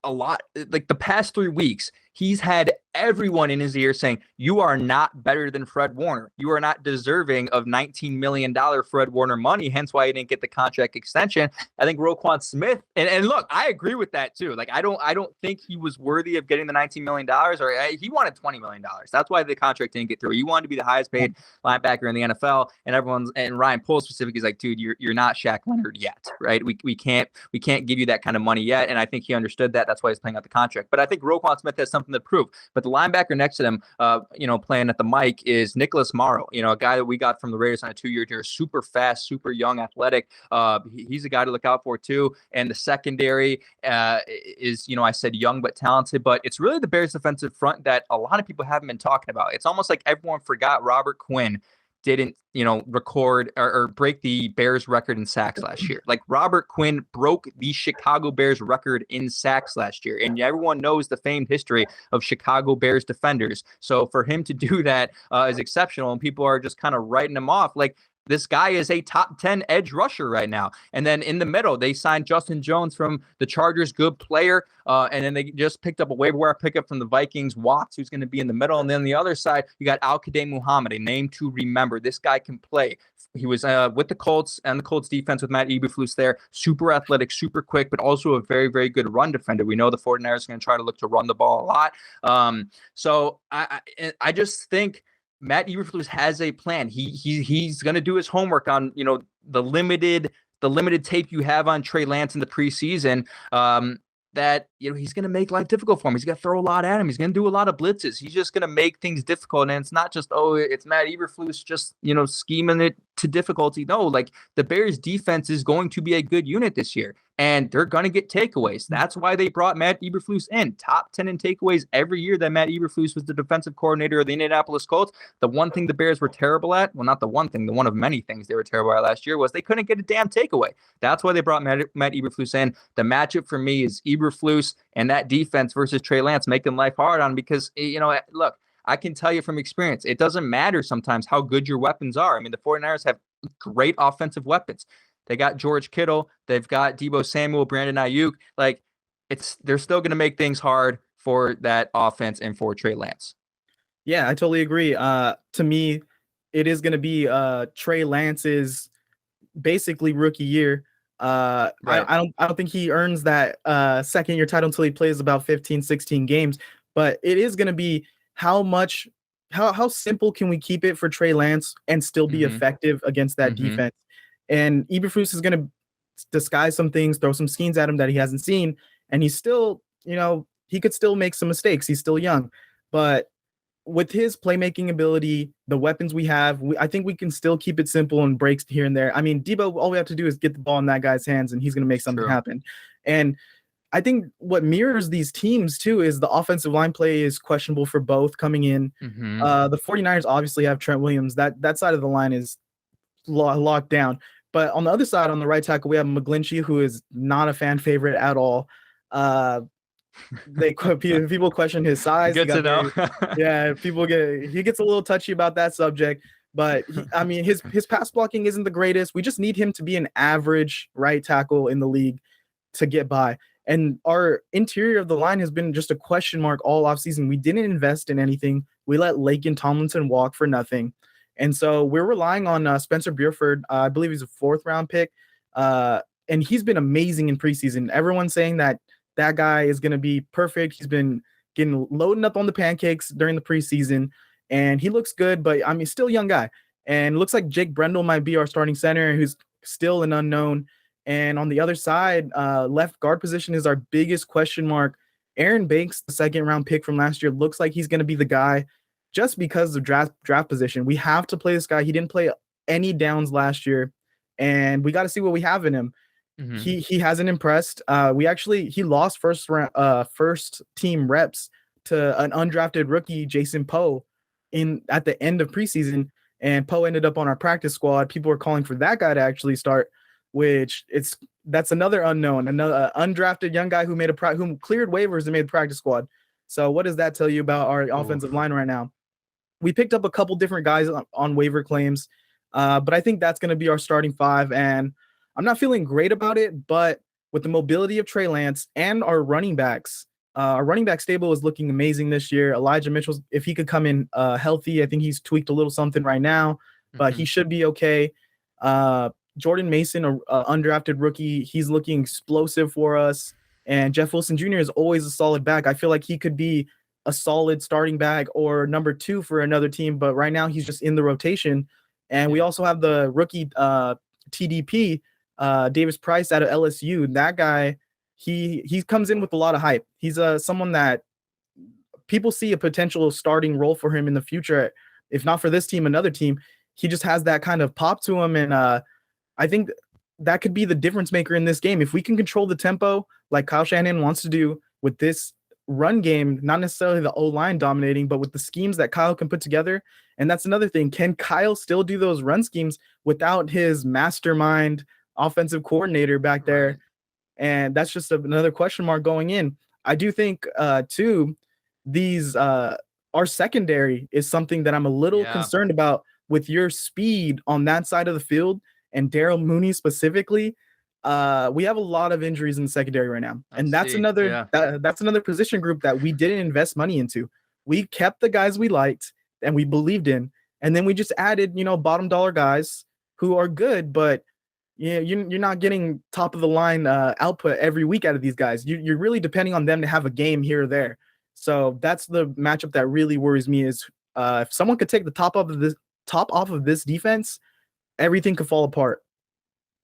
a lot like the past 3 weeks, he's had everyone in his ear saying, you are not better than Fred Warner. You are not deserving of $19 million Fred Warner money, hence why he didn't get the contract extension. I think Roquan Smith, and look, I agree with that too. Like, I don't think he was worthy of getting the $19 million, or he wanted $20 million. That's why the contract didn't get through. He wanted to be the highest paid linebacker in the NFL, and Ryan Poles specifically is like, dude, you're not Shaq Leonard yet, right? We can't give you that kind of money yet. And I think he understood that. That's why he's playing out the contract. But I think Roquan Smith has something to prove. But the linebacker next to him, playing at the mic is Nicholas Morrow, a guy that we got from the Raiders on a 2-year deal, super fast, super young, athletic. He's a guy to look out for too. And the secondary is, I said young but talented, but it's really the Bears defensive front that a lot of people haven't been talking about. It's almost like everyone forgot Robert Quinn didn't, record or break the Bears record in sacks last year. Like Robert Quinn broke the Chicago Bears record in sacks last year. And everyone knows the famed history of Chicago Bears defenders. So for him to do that is exceptional. And people are just kind of writing him off. Like, this guy is a top 10 edge rusher right now. And then in the middle, they signed Justin Jones from the Chargers, good player. And then they just picked up a waiver wire pickup from the Vikings, Watts, who's going to be in the middle. And then on the other side, you got Al-Qaeda Muhammad, a name to remember. This guy can play. He was with the Colts and the Colts defense with Matt Eberflus there. Super athletic, super quick, but also a very, very good run defender. We know the 49ers are going to try to look to run the ball a lot. So I just think Matt Eberflus has a plan. He's going to do his homework on, the limited tape you have on Trey Lance in the preseason. That he's going to make life difficult for him. He's going to throw a lot at him. He's going to do a lot of blitzes. He's just going to make things difficult. And it's not just, it's Matt Eberflus just, scheming it to difficulty. No, like the Bears defense is going to be a good unit this year, and they're going to get takeaways. That's why they brought Matt Eberflus in. Top 10 in takeaways every year that Matt Eberflus was the defensive coordinator of the Indianapolis Colts. The one thing the Bears were terrible at, well, not the one thing, the one of many things they were terrible at last year was they couldn't get a damn takeaway. That's why they brought Matt Eberflus in. The matchup for me is Eberflus and that defense versus Trey Lance, making life hard on him because, look, I can tell you from experience, it doesn't matter sometimes how good your weapons are. I mean, the 49ers have great offensive weapons. They got George Kittle. They've got Deebo Samuel, Brandon Ayuk. Like, they're still going to make things hard for that offense and for Trey Lance. Yeah, I totally agree. To me, it is going to be Trey Lance's basically rookie year. Right. I don't think he earns that second year title until he plays about 15, 16 games. But it is going to be how simple can we keep it for Trey Lance and still be effective against that defense? And Eberflus is going to disguise some things, throw some schemes at him that he hasn't seen, and he's still, he could still make some mistakes. He's still young, but with his playmaking ability, the weapons we have, I think we can still keep it simple and breaks here and there. I mean, Debo, all we have to do is get the ball in that guy's hands, and he's going to make something happen. And I think what mirrors these teams too is the offensive line play is questionable for both coming in. The 49ers obviously have Trent Williams. That side of the line is locked down. But on the other side, on the right tackle, we have McGlinchey, who is not a fan favorite at all. People question his size. Good to know. He gets a little touchy about that subject. But his pass blocking isn't the greatest. We just need him to be an average right tackle in the league to get by. And our interior of the line has been just a question mark all offseason. We didn't invest in anything. We let Laken Tomlinson walk for nothing. And so we're relying on Spencer Buford. I believe he's a 4th-round pick. And he's been amazing in preseason. Everyone's saying that guy is going to be perfect. He's been loading up on the pancakes during the preseason. And he looks good, but still a young guy. And it looks like Jake Brendel might be our starting center, who's still an unknown. And on the other side, left guard position is our biggest question mark. Aaron Banks, the 2nd-round pick from last year, looks like he's going to be the guy just because of draft position. We have to play this guy. He didn't play any downs last year, and we got to see what we have in him. He hasn't impressed. He lost first team reps to an undrafted rookie, Jason Poe, at the end of preseason, and Poe ended up on our practice squad. People were calling for that guy to actually start, that's another unknown, another undrafted young guy who cleared waivers and made the practice squad. So what does that tell you about our offensive line right now? We picked up a couple different guys on waiver claims, but I think that's going to be our starting 5. And I'm not feeling great about it, but with the mobility of Trey Lance and our running backs, our running back stable is looking amazing this year. Elijah Mitchell, if he could come in healthy, I think he's tweaked a little something right now, but he should be okay. Jordan Mason, a undrafted rookie, he's looking explosive for us. And Jeff Wilson Jr. is always a solid back. I feel like he could be a solid starting back or number 2 for another team, but right now he's just in the rotation. And we also have the rookie TDP, Davis Price out of LSU. That guy, he comes in with a lot of hype. He's someone that people see a potential starting role for him in the future. If not for this team, another team. He just has that kind of pop to him, and I think that could be the difference maker in this game. If we can control the tempo like Kyle Shanahan wants to do with this run game, not necessarily the O-line dominating, but with the schemes that Kyle can put together. And that's another thing. Can Kyle still do those run schemes without his mastermind offensive coordinator back there? Right. And that's just another question mark going in. I do think, too, our secondary is something that I'm a little concerned about with your speed on that side of the field. And Daryl Mooney specifically, we have a lot of injuries in the secondary right now. And that's another position group that we didn't invest money into. We kept the guys we liked and we believed in. And then we just added, bottom dollar guys who are good, but you're not getting top of the line output every week out of these guys. You're really depending on them to have a game here or there. So that's the matchup that really worries me is if someone could take the top off of this defense, everything could fall apart.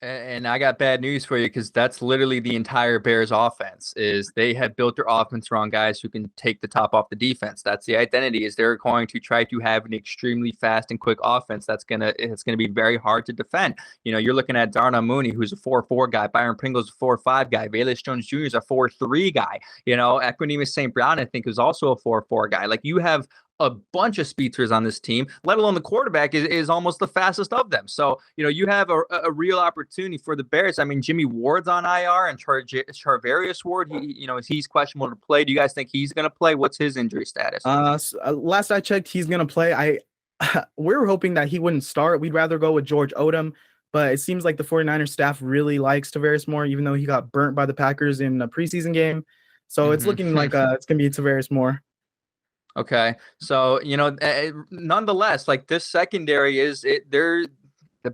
And I got bad news for you, because that's literally the entire Bears offense. Is they have built their offense around guys who can take the top off the defense. That's the identity. Is they're going to try to have an extremely fast and quick offense. It's gonna be very hard to defend. You're looking at Darnell Mooney, who's a 4-4 guy. Byron Pringle's a 4-5 guy. Velus Jones Jr. is a 4-3 guy. Equanimeous St. Brown, I think, is also a 4-4 guy. Like, you have a bunch of speedsters on this team, let alone the quarterback is almost the fastest of them. So, you have a real opportunity for the Bears. I mean, Jimmy Ward's on IR, and Charvarius Ward, he's questionable to play. Do you guys think he's going to play? What's his injury status? Last I checked, he's going to play. We're hoping that he wouldn't start. We'd rather go with George Odom, but it seems like the 49ers staff really likes Tavares Moore, even though he got burnt by the Packers in a preseason game. So it's looking like it's going to be Tavares Moore. Okay. So, nonetheless, like, this secondary the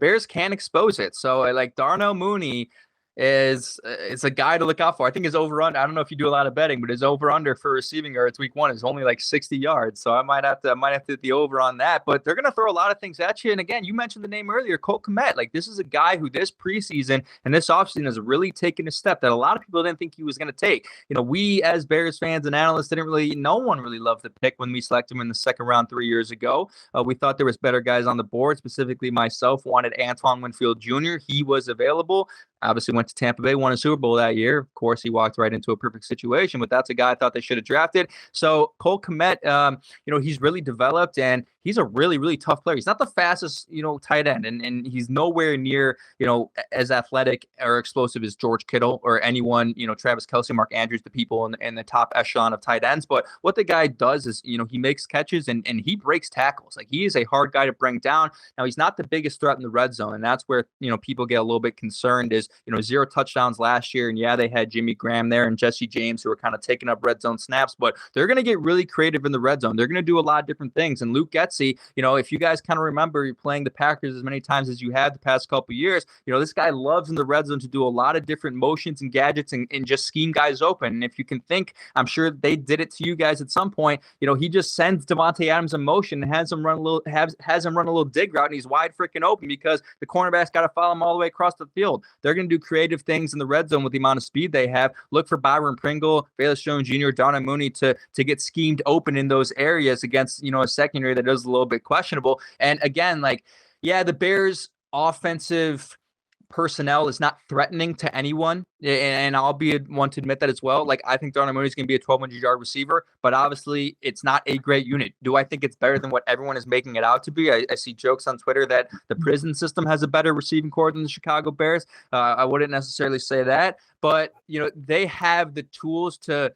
Bears can expose it. So, like, Darnell Mooney, is a guy to look out for. I think his over-under, I don't know if you do a lot of betting, but his over-under for receiving yards week 1 is only like 60 yards. So I might have to hit the over on that. But they're going to throw a lot of things at you. And again, you mentioned the name earlier, Cole Kmet. Like, this is a guy who this preseason and this offseason has really taken a step that a lot of people didn't think he was going to take. We as Bears fans and analysts no one really loved the pick when we selected him in the second round 3 years ago. We thought there was better guys on the board, specifically myself wanted Antoine Winfield Jr. He was available. Obviously went to Tampa Bay, won a Super Bowl that year. Of course, he walked right into a perfect situation, but that's a guy I thought they should have drafted. So Cole Kmet, he's really developed and he's a really, really tough player. He's not the fastest, tight end, and he's nowhere near, as athletic or explosive as George Kittle or anyone, Travis Kelce, Mark Andrews, the people in the top echelon of tight ends. But what the guy does is, he makes catches and he breaks tackles. Like, he is a hard guy to bring down. Now, he's not the biggest threat in the red zone, and that's where, people get a little bit concerned is, 0 touchdowns last year. And yeah, they had Jimmy Graham there and Jesse James who were kind of taking up red zone snaps, but they're going to get really creative in the red zone. They're going to do a lot of different things. And Luke Getsy, if you guys kind of remember, you're playing the Packers as many times as you had the past couple of years, this guy loves in the red zone to do a lot of different motions and gadgets and just scheme guys open. And if you can think, I'm sure they did it to you guys at some point, he just sends Devontae Adams in motion and has him run a little dig route, and he's wide freaking open because the cornerback's got to follow him all the way across the field. They're going to do creative things in the red zone with the amount of speed they have. Look for Byron Pringle, Velus Jones Jr., Darnell Mooney to get schemed open in those areas against, a secondary that is a little bit questionable. And again, the Bears offensive personnel is not threatening to anyone, and I'll be one to admit that as well. I think Darnell Mooney is going to be a 1,200-yard receiver, but obviously it's not a great unit. Do I think it's better than what everyone is making it out to be? I see jokes on Twitter that the prison system has a better receiving corps than the Chicago Bears. I wouldn't necessarily say that, but they have the tools to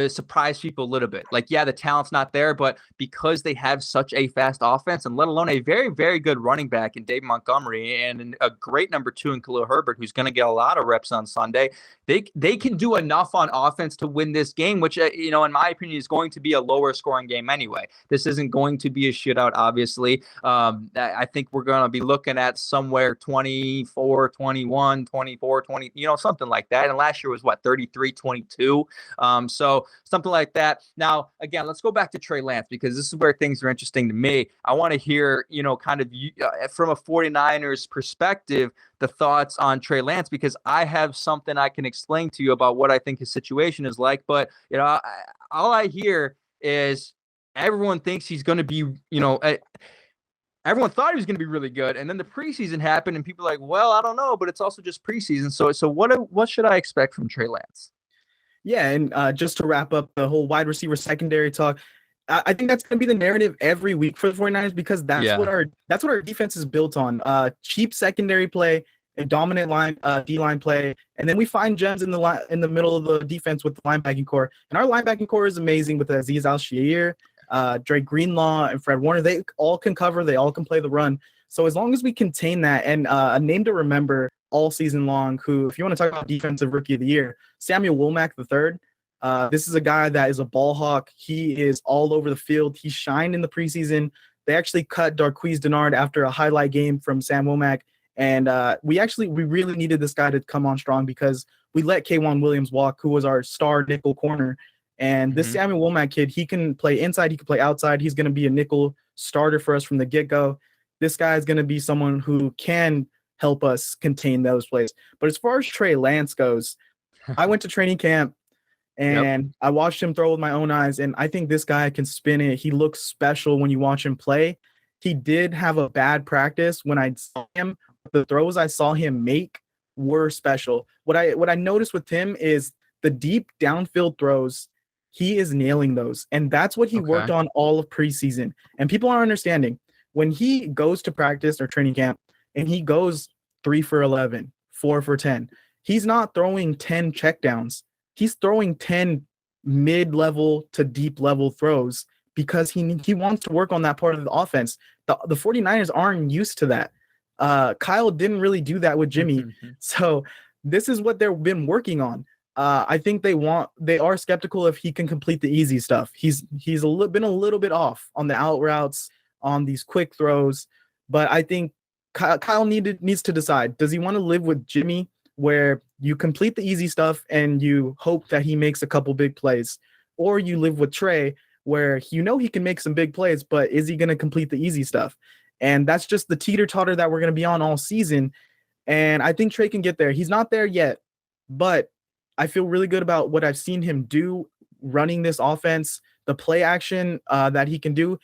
surprise people a little bit. The talent's not there, but because they have such a fast offense and let alone a very, very good running back in Dave Montgomery and a great number 2 in Khalil Herbert, who's going to get a lot of reps on Sunday, they can do enough on offense to win this game, which, in my opinion, is going to be a lower scoring game anyway. This isn't going to be a shootout, obviously. I think we're going to be looking at somewhere 24-21, 24-20, something like that. And last year was 33-22. So something like that. Now, again, let's go back to Trey Lance because this is where things are interesting to me. I want to hear, kind of from a 49ers perspective, the thoughts on Trey Lance, because I have something I can explain to you about what I think his situation is like. But, all I hear is everyone thinks he's going to be, everyone thought he was going to be really good. And then the preseason happened and people are like, well, I don't know, but it's also just preseason. So what should I expect from Trey Lance? Yeah, and just to wrap up the whole wide receiver secondary talk, I think that's going to be the narrative every week for the 49ers because that's what our defense is built on. Cheap secondary play, a dominant line D-line play, and then we find gems in the middle of the defense with the linebacking core. And our linebacking core is amazing with Azeez Al-Shaair, Dre Greenlaw, and Fred Warner. They all can cover. They all can play the run. So as long as we contain that, and a name to remember all season long, who, if you want to talk about defensive rookie of the year, Samuel Womack III. This is a guy that is a ball hawk. He is all over the field. He shined in the preseason. They actually cut Darqueze Dennard after a highlight game from Sam Womack. And we really needed this guy to come on strong because we let K'Wan Williams walk, who was our star nickel corner. And this Samuel Womack kid, he can play inside, he can play outside. He's going to be a nickel starter for us from the get-go. This guy is going to be someone who can help us contain those plays. But as far as Trey Lance goes, I went to training camp and I watched him throw with my own eyes, and I think this guy can spin it. He looks special when you watch him play. He did have a bad practice when I saw him. The throws I saw him make were special. What I noticed with him is the deep downfield throws, he is nailing those. And that's what he worked on all of preseason. And people aren't understanding. When he goes to practice or training camp and he goes 3 for 11, 4 for 10, he's not throwing 10 checkdowns. He's throwing 10 mid-level to deep-level throws because he wants to work on that part of the offense. The 49ers aren't used to that. Kyle didn't really do that with Jimmy. So this is what they've been working on. I think they are skeptical if he can complete the easy stuff. He's been a little bit off on the out routes, on these quick throws, but I think Kyle needs to decide, does he want to live with Jimmy where you complete the easy stuff and you hope that he makes a couple big plays, or you live with Trey where he can make some big plays, but is he going to complete the easy stuff? And that's just the teeter-totter that we're going to be on all season. And I think Trey can get there. He's not there yet, but I feel really good about what I've seen him do running this offense, the play action that he can do.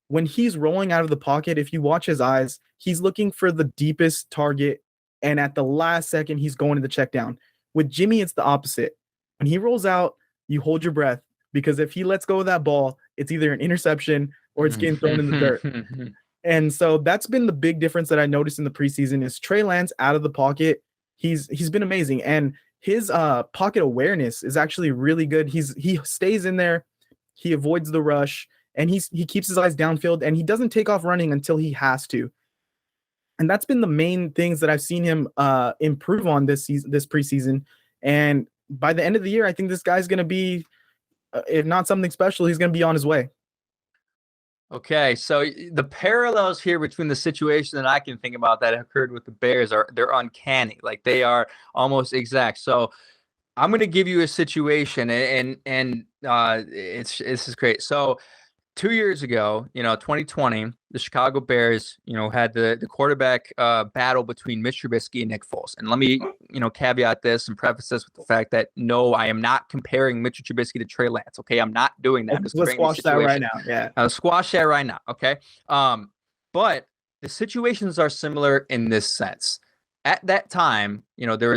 When he's rolling out of the pocket, if you watch his eyes, he's looking for the deepest target, and at the last second, he's going to the check down. With Jimmy, it's the opposite. When he rolls out, you hold your breath, because if he lets go of that ball, it's either an interception or it's getting thrown in the dirt. And so that's been the big difference that I noticed in the preseason is Trey Lance out of the pocket. He's been amazing. And his pocket awareness is actually really good. He stays in there. He avoids the rush, and he keeps his eyes downfield, and he doesn't take off running until he has to. And that's been the main things that I've seen him improve on this preseason. And by the end of the year, I think this guy's going to be, if not something special, he's going to be on his way. Okay, so the parallels here between the situation that I can think about that occurred with the Bears they're uncanny. Like, they are almost exact. So I'm going to give you a situation, and this is great. So 2 years ago, 2020, the Chicago Bears, had the quarterback battle between Mitch Trubisky and Nick Foles. And let me, caveat this and preface this with the fact that no, I am not comparing Mitch Trubisky to Trey Lance. Okay, I'm not doing that. Let's squash that right now. Yeah, I'll squash that right now. Okay, but the situations are similar in this sense. At that time, there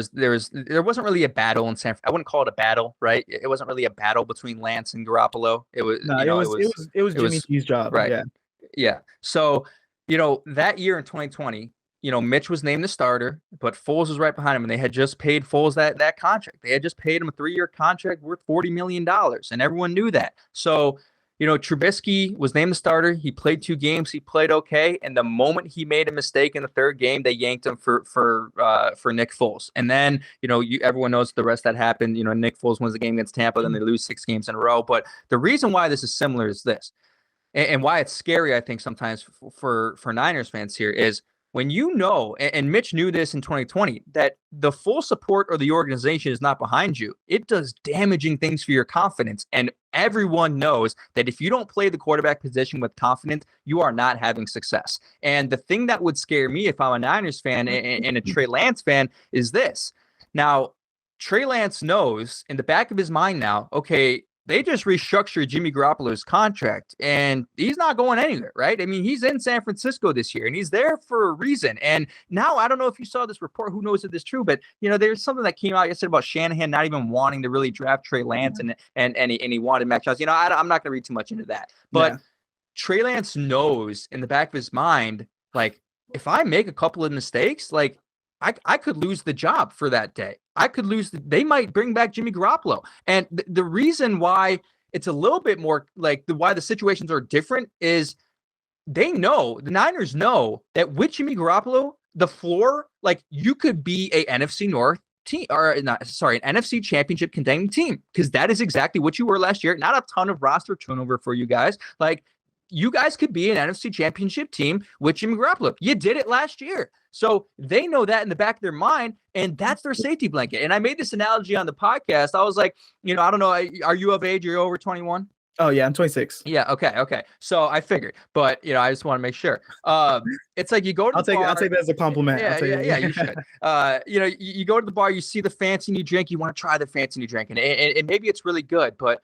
wasn't really a battle in San. I wouldn't call it a battle, right? It wasn't really a battle between Lance and Garoppolo. It was Jimmy G's job, right? Yeah. So, that year in 2020, Mitch was named the starter, but Foles was right behind him, and they had just paid Foles that contract. They had just paid him a 3-year contract worth $40 million, and everyone knew that. So, Trubisky was named the starter. He played 2 games. He played okay. And the moment he made a mistake in the 3rd game, they yanked him for Nick Foles. And then, everyone knows the rest that happened. Nick Foles wins the game against Tampa, then they lose 6 games in a row. But the reason why this is similar is this, and why it's scary, I think, sometimes for Niners fans here is when and Mitch knew this in 2020, that the full support of the organization is not behind you, it does damaging things for your confidence. And everyone knows that if you don't play the quarterback position with confidence, you are not having success. And the thing that would scare me if I'm a Niners fan and a Trey Lance fan is this. Now, Trey Lance knows in the back of his mind now, okay, they just restructured Jimmy Garoppolo's contract, and he's not going anywhere, right? I mean, he's in San Francisco this year, and he's there for a reason. And now, I don't know if you saw this report, who knows if this is true, but, there's something that came out yesterday about Shanahan not even wanting to really draft Trey Lance, and he wanted Mac Jones. I'm not going to read too much into that. But Trey Lance knows in the back of his mind, like, if I make a couple of mistakes, like, I could lose the job for that day. I could lose. They might bring back Jimmy Garoppolo. And the reason why it's a little bit more like why the situations are different is the Niners know that with Jimmy Garoppolo, the floor, like, you could be a NFC North team, or not, sorry, an NFC championship contending team, because that is exactly what you were last year. Not a ton of roster turnover for you guys. Like, you guys could be an NFC championship team with Jimmy Garoppolo. You did it last year. So they know that in the back of their mind, and that's their safety blanket. And I made this analogy on the podcast. I was like, I don't know, are you of age? Are you over 21? Oh, yeah, I'm 26. Yeah, okay. So I figured, but I just want to make sure. It's like you go to the bar. I'll take that as a compliment. Yeah, you should. You go to the bar, you see the fancy new drink, you want to try the fancy new drink, and maybe it's really good, but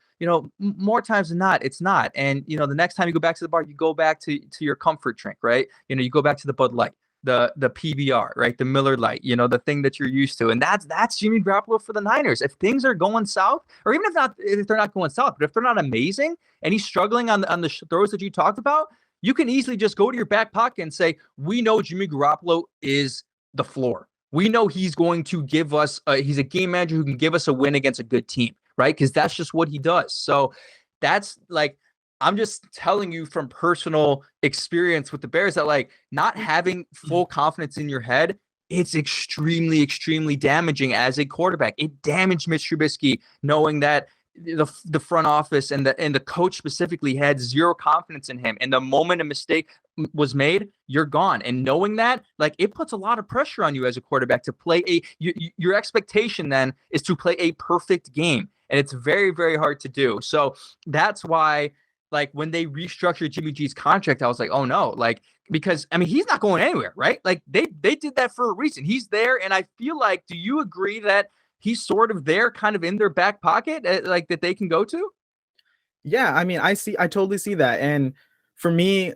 more times than not, it's not. And the next time you go back to the bar, you go back to your comfort drink, right? You go back to the Bud Light, the PBR, right? The Miller Lite, the thing that you're used to. And that's Jimmy Garoppolo for the Niners. If things are going south, or even if they're not going south, but if they're not amazing and he's struggling on the throws that you talked about, you can easily just go to your back pocket and say, we know Jimmy Garoppolo is the floor. We know he's going to give us, he's a game manager who can give us a win against a good team, right? Because that's just what he does. So that's like, I'm just telling you from personal experience with the Bears that, like, not having full confidence in your head, it's extremely, extremely damaging as a quarterback. It damaged Mitch Trubisky knowing that the front office and the coach specifically had zero confidence in him. And the moment a mistake was made, you're gone. And knowing that, like, it puts a lot of pressure on you as a quarterback to play your expectation then is to play a perfect game. And it's very, very hard to do. So that's why, like, when they restructured Jimmy G's contract, I was like, oh no, like, because I mean, he's not going anywhere, right? Like they did that for a reason. He's there. And I feel like, do you agree that he's sort of there, kind of in their back pocket, like that they can go to? Yeah, I mean, I totally see that. And for me,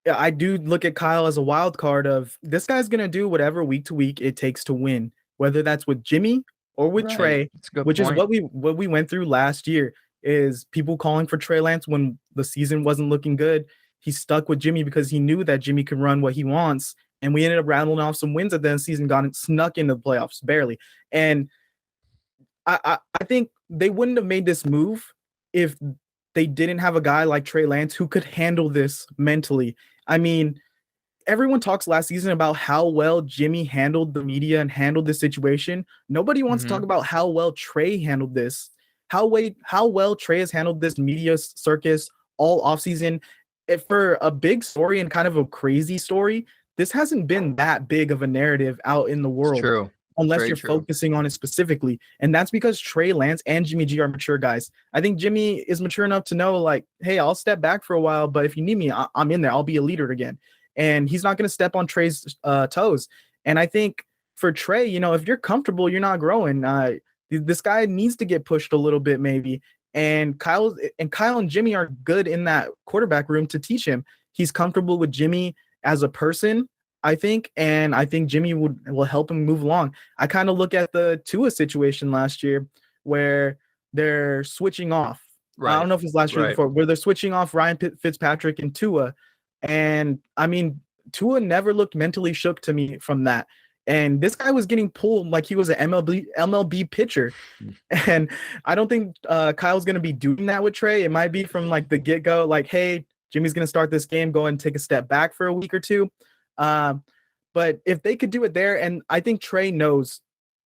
I do look at Kyle as a wild card of this guy's going to do whatever week to week it takes to win, whether that's with Jimmy or with Trey, which is what we went through last year, is people calling for Trey Lance when the season wasn't looking good. He stuck with Jimmy because he knew that Jimmy could run what he wants. And we ended up rattling off some wins at the end of the season, snuck into the playoffs barely. And I think they wouldn't have made this move if they didn't have a guy like Trey Lance who could handle this mentally. I mean, everyone talks last season about how well Jimmy handled the media and handled this situation. Nobody wants to talk about how well Trey handled this, how well Trey has handled this media circus all offseason. For a big story and kind of a crazy story, this hasn't been that big of a narrative out in the world. It's true. Unless you're focusing on it specifically. And that's because Trey Lance and Jimmy G are mature guys. I think Jimmy is mature enough to know, like, hey, I'll step back for a while, but if you need me, I'm in there. I'll be a leader again. And he's not going to step on Trey's toes. And I think for Trey, you know, if you're comfortable, you're not growing. This guy needs to get pushed a little bit maybe. And Kyle and Jimmy are good in that quarterback room to teach him. He's comfortable with Jimmy as a person, I think, and I think Jimmy will help him move along. I kind of look at the Tua situation last year where they're switching off. Right. I don't know if it's last year before, where they're switching off Ryan Fitzpatrick and Tua. And I mean, Tua never looked mentally shook to me from that. And this guy was getting pulled like he was an MLB pitcher. And I don't think Kyle's going to be doing that with Trey. It might be from like the get-go, like, hey, Jimmy's going to start this game, go and take a step back for a week or two. But if they could do it there, and I think Trey knows,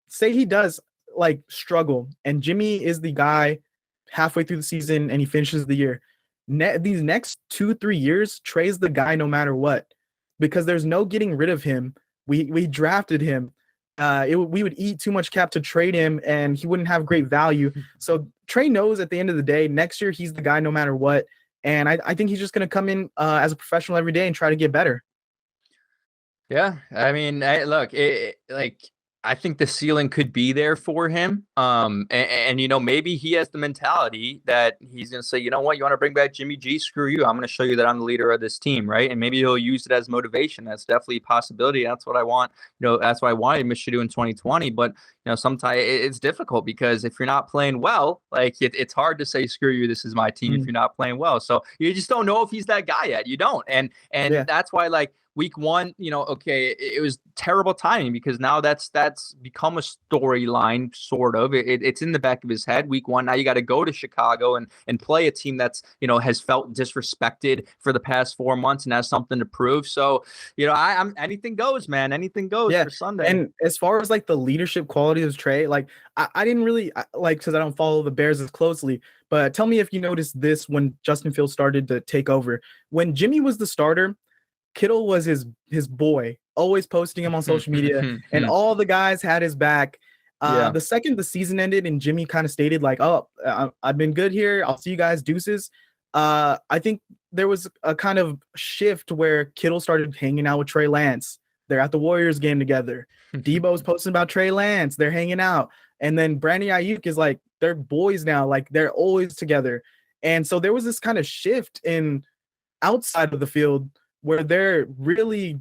say he does like struggle and Jimmy is the guy halfway through the season and he finishes the year. These next 2-3 years, Trey's the guy no matter what, because there's no getting rid of him. We drafted him. We would eat too much cap to trade him and he wouldn't have great value. So Trey knows at the end of the day, next year, he's the guy no matter what. And I think he's just going to come in as a professional every day and try to get better. Yeah, I mean, I think the ceiling could be there for him. And you know, maybe he has the mentality that he's going to say, you know what, you want to bring back Jimmy G? Screw you. I'm going to show you that I'm the leader of this team, right? And maybe he'll use it as motivation. That's definitely a possibility. That's what I want. You know, that's what I wanted Mitch to do in 2020. But you know, sometimes it's difficult because if you're not playing well, like it's hard to say, screw you, this is my team if you're not playing well. So you just don't know if he's that guy yet. You don't. And that's why, like, week one, you know, okay, it was terrible timing because now that's become a storyline, sort of. It's in the back of his head. Week one, now you got to go to Chicago and play a team that's, you know, has felt disrespected for the past 4 months and has something to prove. So, you know, I'm anything goes, man. Anything goes for Sunday. And as far as like the leadership qualities of Trey, like I didn't really like, because I don't follow the Bears as closely. But tell me if you noticed this when Justin Fields started to take over. When Jimmy was the starter, Kittle was his boy, always posting him on social media, and all the guys had his back. The second the season ended and Jimmy kind of stated like, oh, I've been good here. I'll see you guys, deuces. I think there was a kind of shift where Kittle started hanging out with Trey Lance. They're at the Warriors game together. Debo's posting about Trey Lance. They're hanging out. And then Brandon Ayuk is like, they're boys now. Like, they're always together. And so there was this kind of shift in outside of the field where they're really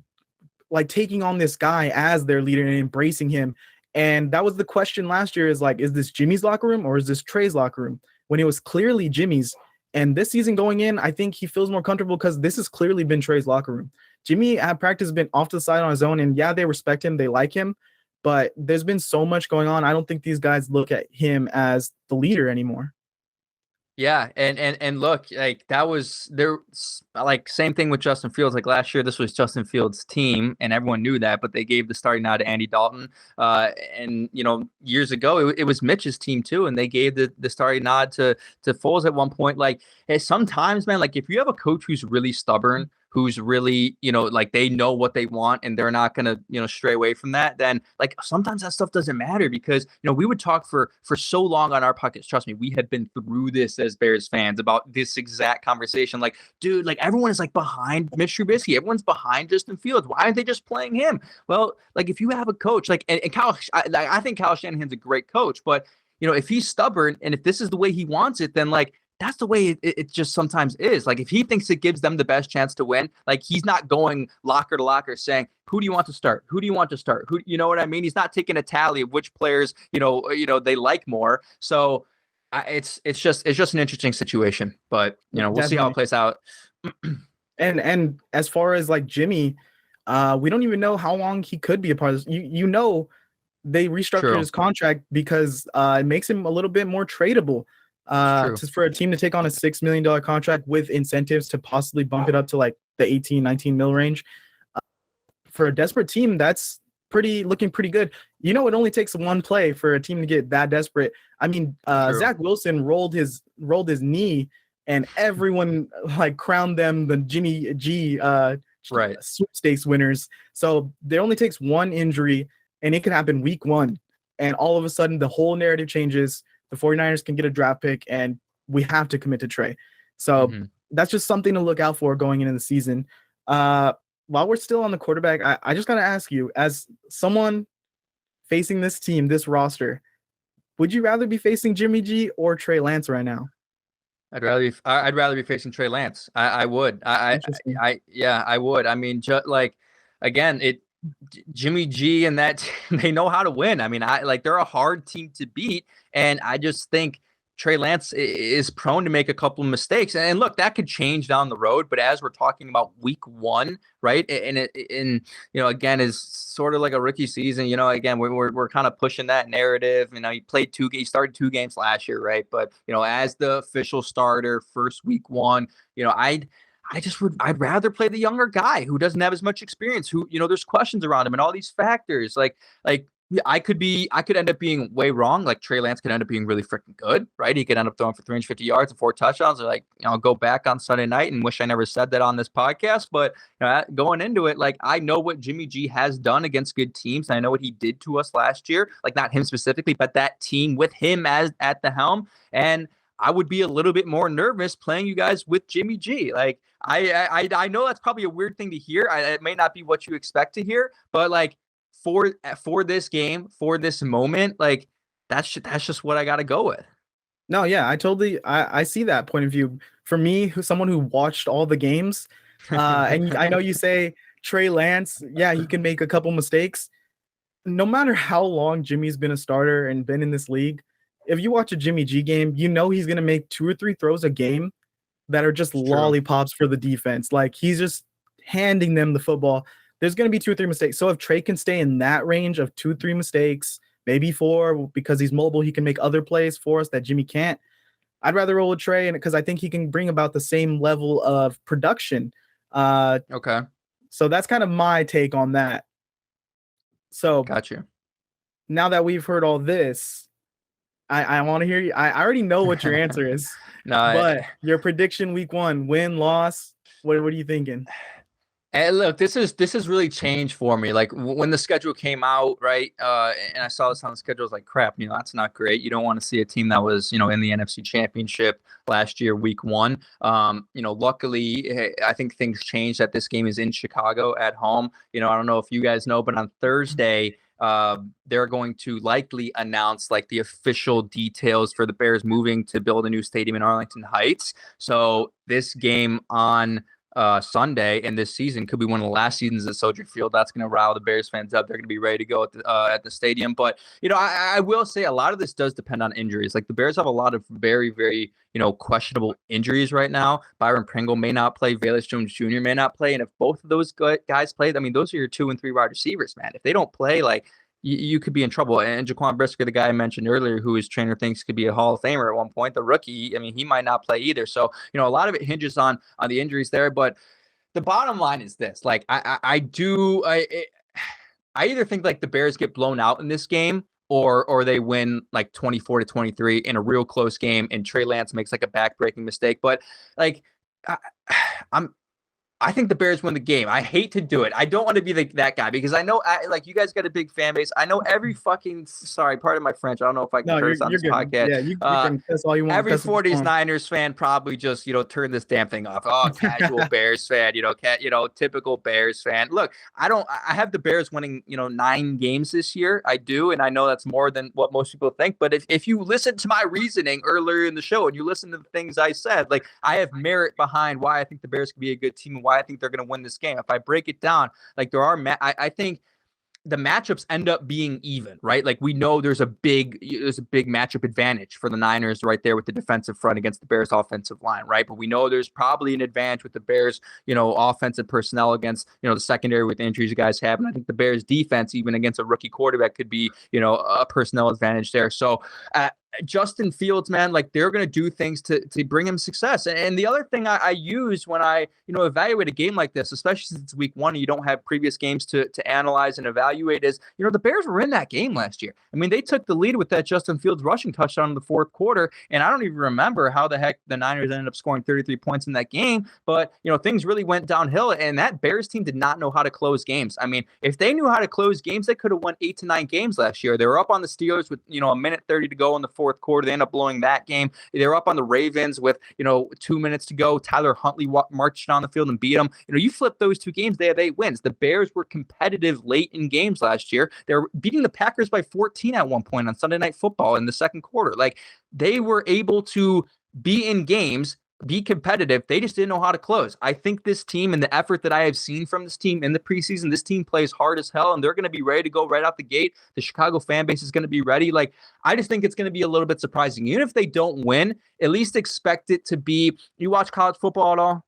like taking on this guy as their leader and embracing him. And that was the question last year, is like, is this Jimmy's locker room or is this Trey's locker room? When it was clearly Jimmy's. And this season going in, I think he feels more comfortable because this has clearly been Trey's locker room. Jimmy at practice has been off to the side on his own, and yeah, they respect him, they like him, but there's been so much going on. I don't think these guys look at him as the leader anymore. Yeah, and look, like that was there, like same thing with Justin Fields. Like last year, this was Justin Fields' team, and everyone knew that, but they gave the starting nod to Andy Dalton. And years ago, it was Mitch's team too, and they gave the starting nod to Foles at one point. Like, hey, sometimes, man, like if you have a coach who's really stubborn, who's really, like they know what they want and they're not going to, stray away from that, then like sometimes that stuff doesn't matter because, we would talk for so long on our podcast. Trust me, we have been through this as Bears fans about this exact conversation. Like, dude, like everyone is like behind Mitch Trubisky. Everyone's behind Justin Fields. Why aren't they just playing him? Well, like if you have a coach like, and Kyle, I think Kyle Shanahan's a great coach, but if he's stubborn and if this is the way he wants it, then like, that's the way it just sometimes is. Like if he thinks it gives them the best chance to win, like he's not going locker to locker saying, who do you want to start? Who do you want to start? Who, you know what I mean? He's not taking a tally of which players, they like more. So it's just an interesting situation, but we'll Definitely. See how it plays out. and as far as like Jimmy, we don't even know how long he could be a part of this. They restructured True. His contract because it makes him a little bit more tradable. For a team to take on a $6 million contract with incentives to possibly bump it up to like the 18, 19 mil range. For a desperate team, that's looking pretty good. It only takes one play for a team to get that desperate. I mean, Zach Wilson rolled his knee and everyone like crowned them the Jimmy G sweepstakes winners. So there only takes one injury and it can happen week 1. And all of a sudden the whole narrative changes. The 49ers can get a draft pick, and we have to commit to Trey. So that's just something to look out for going into the season. While we're still on the quarterback, I just got to ask you, as someone facing this team, this roster, would you rather be facing Jimmy G or Trey Lance right now? I'd rather be facing Trey Lance. I would. I would. I mean, again, Jimmy G and that team, they know how to win. I mean, they're a hard team to beat, and I just think Trey Lance is prone to make a couple of mistakes. And look, that could change down the road. But as we're talking about week 1, right? And again, is sort of like a rookie season. Again, we're kind of pushing that narrative. He started 2 games last year, right? But as the official starter, first week 1, I'd rather play the younger guy who doesn't have as much experience, who, there's questions around him and all these factors. Like I could end up being way wrong. Like Trey Lance could end up being really freaking good, right? He could end up throwing for 350 yards and 4 touchdowns. Or like, I'll go back on Sunday night and wish I never said that on this podcast. But going into it, like I know what Jimmy G has done against good teams. And I know what he did to us last year, like not him specifically, but that team with him as at the helm. And I would be a little bit more nervous playing you guys with Jimmy G. Like I know that's probably a weird thing to hear. It may not be what you expect to hear, but like for this game, for this moment, like that's just what I got to go with. No, yeah, I see that point of view. For me, someone who watched all the games, and I know you say Trey Lance, yeah, he can make a couple mistakes. No matter how long Jimmy's been a starter and been in this league, if you watch a Jimmy G game, he's going to make 2 or 3 throws a game that are just lollipops for the defense. Like he's just handing them the football. There's going to be 2 or 3 mistakes. So if Trey can stay in that range of 2 or 3 mistakes, maybe 4, because he's mobile, he can make other plays for us that Jimmy can't. I'd rather roll with Trey, and because I think he can bring about the same level of production. Okay. So that's kind of my take on that. So got you. Now that we've heard all this, I want to hear you. I already know what your answer is. But your prediction week 1, win, loss, what are you thinking? And look, this has really changed for me. Like when the schedule came out, right? And I saw this on the schedule, I was like, crap, that's not great. You don't want to see a team that was, in the NFC Championship last year, week 1. Luckily, I think things changed that this game is in Chicago at home. I don't know if you guys know, but on Thursday, they're going to likely announce like the official details for the Bears moving to build a new stadium in Arlington Heights. So this game on Sunday and this season could be one of the last seasons at Soldier Field. That's going to rile the Bears fans up. They're going to be ready to go at the stadium. But, I will say a lot of this does depend on injuries. Like the Bears have a lot of very, very, questionable injuries right now. Byron Pringle may not play. Velus Jones Jr. may not play. And if both of those guys play, I mean, those are your 2 and 3 wide receivers, man. If they don't play, like, you could be in trouble. And Jaquan Brisker, the guy I mentioned earlier, who his trainer thinks could be a Hall of Famer at one point, the rookie, I mean, he might not play either. So, a lot of it hinges on the injuries there. But the bottom line is this: like, I either think like the Bears get blown out in this game, or they win like 24-23 in a real close game, and Trey Lance makes like a backbreaking mistake. But like, I think the Bears win the game. I hate to do it. I don't want to be that guy, because I know like you guys got a big fan base. I know every fucking, sorry, pardon my French. I don't know if I can curse on this podcast. Yeah, you can cuss all you want. Every 40s Niners fan probably just, turn this damn thing off. Oh, casual Bears fan, typical Bears fan. Look, I have the Bears winning, 9 games this year. I do. And I know that's more than what most people think. But if you listen to my reasoning earlier in the show and you listen to the things I said, like, I have merit behind why I think the Bears could be a good team and why I think they're going to win this game. If I break it down, like, I think the matchups end up being even, right? Like, we know there's a big matchup advantage for the Niners right there with the defensive front against the Bears offensive line, right? But we know there's probably an advantage with the Bears, offensive personnel against, the secondary with injuries you guys have. And I think the Bears defense, even against a rookie quarterback, could be, a personnel advantage there. So, Justin Fields, man, like, they're going to do things to bring him success. And the other thing I use when I, evaluate a game like this, especially since it's week 1 and you don't have previous games to analyze and evaluate, is, the Bears were in that game last year. I mean, they took the lead with that Justin Fields rushing touchdown in the 4th quarter. And I don't even remember how the heck the Niners ended up scoring 33 points in that game. But, things really went downhill, and that Bears team did not know how to close games. I mean, if they knew how to close games, they could have won 8 to 9 games last year. They were up on the Steelers with, a minute 30 to go in the 4th quarter. They end up blowing that game. They were up on the Ravens with, 2 minutes to go. Tyler Huntley marched on the field and beat them. You flip those 2 games, they have 8 wins. The Bears were competitive late in games last year. They were beating the Packers by 14 at one point on Sunday Night Football in the 2nd quarter. Like, they were able to be in games, be competitive. They just didn't know how to close. I think this team, and the effort that I have seen from this team in the preseason, this team plays hard as hell, and they're going to be ready to go right out the gate. The Chicago fan base is going to be ready. Like, I just think it's going to be a little bit surprising. Even if they don't win, at least expect it to be. You watch college football at all?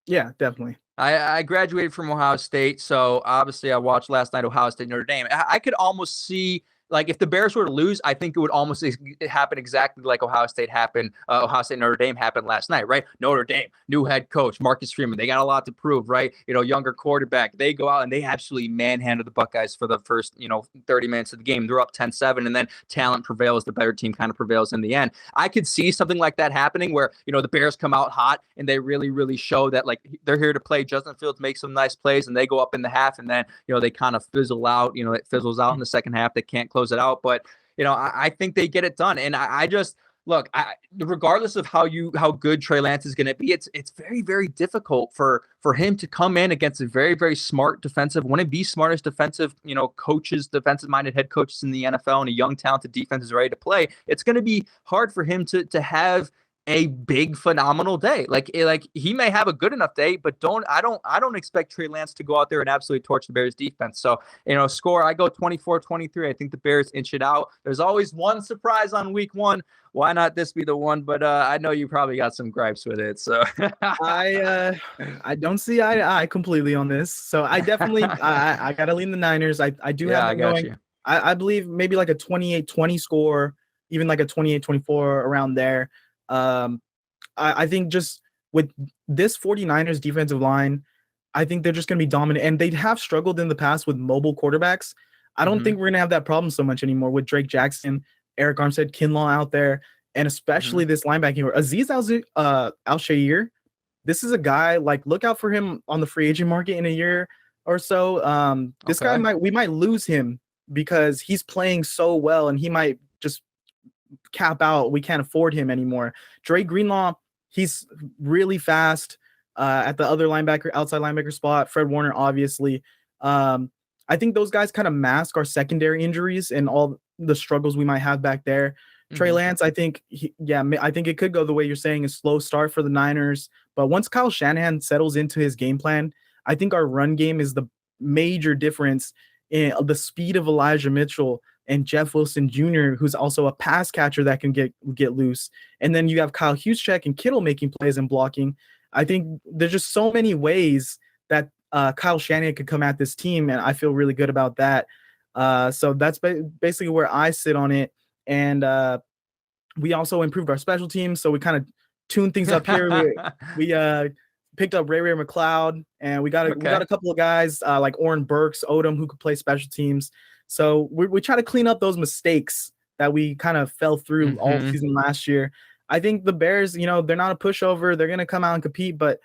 Yeah, definitely. I graduated from Ohio State, so obviously I watched last night Ohio State Notre Dame. I could almost see, like, if the Bears were to lose, I think it would almost happen exactly like Ohio State Notre Dame happened last night, right? Notre Dame, new head coach, Marcus Freeman. They got a lot to prove, right? Younger quarterback. They go out and they absolutely manhandled the Buckeyes for the first, 30 minutes of the game. They're up 10-7, and then talent prevails. The better team kind of prevails in the end. I could see something like that happening where, the Bears come out hot and they really, really show that, like, they're here to play. Justin Fields makes some nice plays and they go up in the half, and then, they kind of fizzle out. It fizzles out in the second half. They can't close it out, but I think they get it done. And I just look, regardless of how good Trey Lance is going to be, it's very, very difficult for him to come in against a very, very smart defensive, one of the smartest defensive, coaches, defensive minded head coaches in the NFL, and a young, talented defense is ready to play. It's going to be hard for him to have a big, phenomenal day. Like he may have a good enough day, but I don't expect Trey Lance to go out there and absolutely torch the Bears defense. So, score, I go 24-23. I think the Bears inch it out. There's always one surprise on week 1. Why not this be the one? But I know you probably got some gripes with it. So I don't see eye to eye completely on this. So I definitely I gotta lean the Niners. I do have them going. I believe maybe like a 28-20 score, even like a 28-24 around there. I think just with this 49ers defensive line, I think they're just going to be dominant, and they have struggled in the past with mobile quarterbacks. I don't think we're going to have that problem so much anymore with Drake Jackson, Eric Armstead, Kinlaw out there, and especially this linebacking. Azeez Al-Shaair, this is a guy, like, look out for him on the free agent market in a year or so. This guy we might lose him because he's playing so well, and he might just cap out. We can't afford him anymore. Dre Greenlaw, he's really fast at the other outside linebacker spot. Fred Warner, obviously. I think those guys kind of mask our secondary injuries and all the struggles we might have back there. Trey Lance, I think, I think it could go the way you're saying, a slow start for the Niners. But once Kyle Shanahan settles into his game plan, I think our run game is the major difference in the speed of Elijah Mitchell and Jeff Wilson Jr., who's also a pass catcher that can get loose. And then you have Kyle Juszczyk and Kittle making plays and blocking. I think there's just so many ways that Kyle Shanahan could come at this team, and I feel really good about that. So that's basically where I sit on it. And we also improved our special teams, so we kind of tuned things up here. We picked up Ray McLeod, and we got a couple of guys like Oren Burks, Odom, who could play special teams. So we try to clean up those mistakes that we kind of fell through all season last year. I think the Bears, they're not a pushover. They're going to come out and compete, but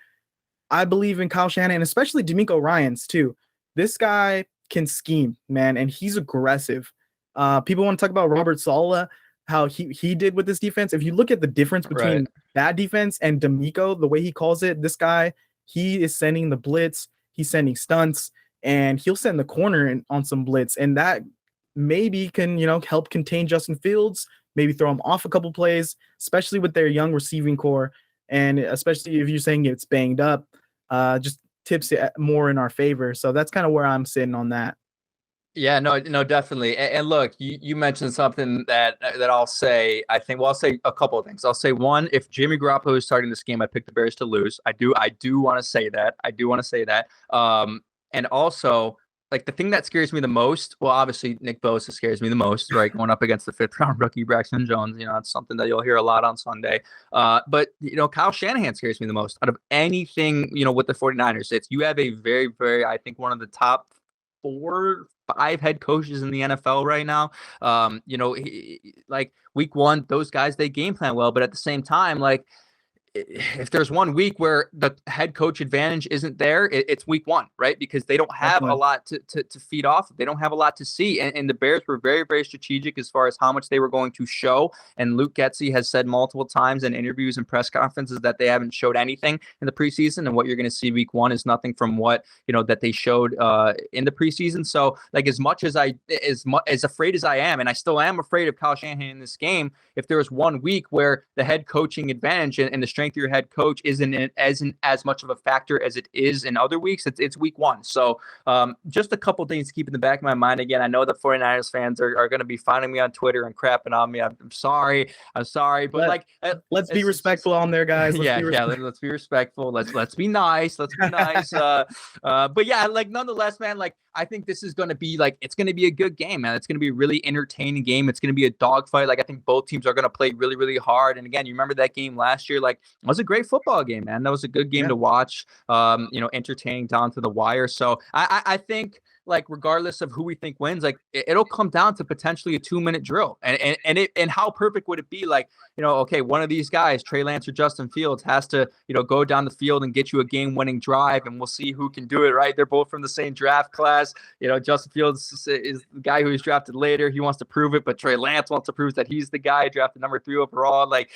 I believe in Kyle Shanahan, especially D'Amico Ryans too. This guy can scheme, man, and he's aggressive. People want to talk about Robert Saleh, how he did with this defense. If you look at the difference between that defense and D'Amico, the way he calls it, this guy, he is sending the blitz, he's sending stunts, and he'll send the corner on some blitz, and that maybe can help contain Justin Fields, maybe throw him off a couple plays, especially with their young receiving core, and especially if you're saying it's banged up, just tips it more in our favor. So that's kind of where I'm sitting on that. Yeah, no, definitely. And look, you mentioned something that I'll say. I'll say a couple of things. I'll say one, if Jimmy Garoppolo is starting this game, I pick the Bears to lose. I do want to say that. And also, like, the thing that scares me the most, well, obviously Nick Bosa scares me the most, right? Going up against the 5th round rookie Braxton Jones, it's something that you'll hear a lot on Sunday. But Kyle Shanahan scares me the most out of anything, with the 49ers. You have a very, very, I think, one of the top 4-5 head coaches in the NFL right now. Like week 1, those guys, they game plan well, but at the same time, like, if there's one week where the head coach advantage isn't there, it's week 1, right? Because they don't have a lot to feed off. They don't have a lot to see. And the Bears were very, very strategic as far as how much they were going to show. And Luke Getsy has said multiple times in interviews and press conferences that they haven't showed anything in the preseason. And what you're going to see week 1 is nothing from what, that they showed in the preseason. So, like, as afraid as I am, and I still am afraid of Kyle Shanahan in this game, if there was one week where the head coaching advantage and the strength of your head coach isn't as much of a factor as it is in other weeks, it's week 1. So just a couple things to keep in the back of my mind. Again, I know the 49ers fans are going to be finding me on Twitter and crapping on me. I'm sorry, but let's be respectful on there, guys. Let's be respectful. Let's be nice. But yeah, like, nonetheless, man, like, I think this is going to be it's going to be a good game, man. It's going to be a really entertaining game. It's going to be a dogfight. Like, I think both teams are going to play really, really hard. And again, you remember that game last year? Like, it was a great football game, man. That was a good game to watch, entertaining down to the wire. So I think, like, regardless of who we think wins, like, it'll come down to potentially a 2-minute drill. And how perfect would it be? Like, okay, one of these guys, Trey Lance or Justin Fields, has to, go down the field and get you a game-winning drive, and we'll see who can do it, right? They're both from the same draft class. Justin Fields is the guy who was drafted later. He wants to prove it, but Trey Lance wants to prove that he's the guy drafted number 3 overall. Like,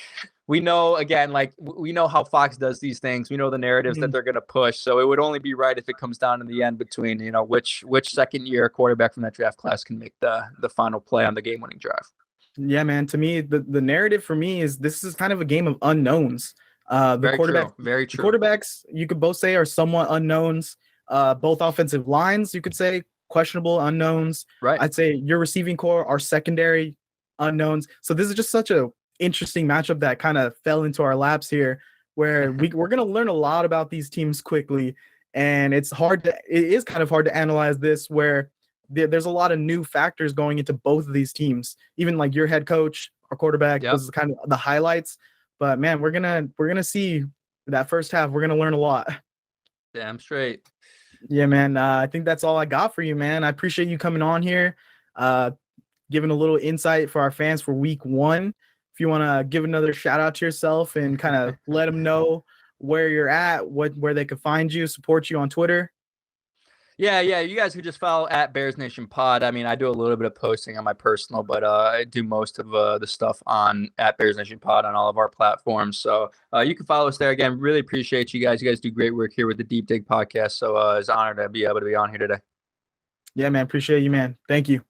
we know, again, like, we know how Fox does these things. We know the narratives that they're going to push. So it would only be right if it comes down in the end between, which second-year quarterback from that draft class can make the final play on the game-winning drive. Yeah, man. To me, the narrative for me is this is kind of a game of unknowns. Very true. Quarterbacks, you could both say, are somewhat unknowns. Both offensive lines, you could say, questionable unknowns. Right. I'd say your receiving core are secondary unknowns. So this is just such a interesting matchup that kind of fell into our laps here, where we're going to learn a lot about these teams quickly. And it is kind of hard to analyze this, where there's a lot of new factors going into both of these teams. Even like your head coach, our quarterback, those is kind of the highlights. But man, we're gonna see that first half. We're gonna learn a lot. Damn straight. Yeah, man. I think that's all I got for you, man. I appreciate you coming on here, giving a little insight for our fans for week 1. If you want to give another shout out to yourself and kind of let them know where you're at, where they could find you, support you on Twitter. Yeah. You guys could just follow at Bears Nation Pod. I mean, I do a little bit of posting on my personal, but I do most of the stuff on at Bears Nation Pod on all of our platforms. So you can follow us there. Again, really appreciate you guys. You guys do great work here with the Deep Dig podcast. So it's an honor to be able to be on here today. Yeah, man. Appreciate you, man. Thank you.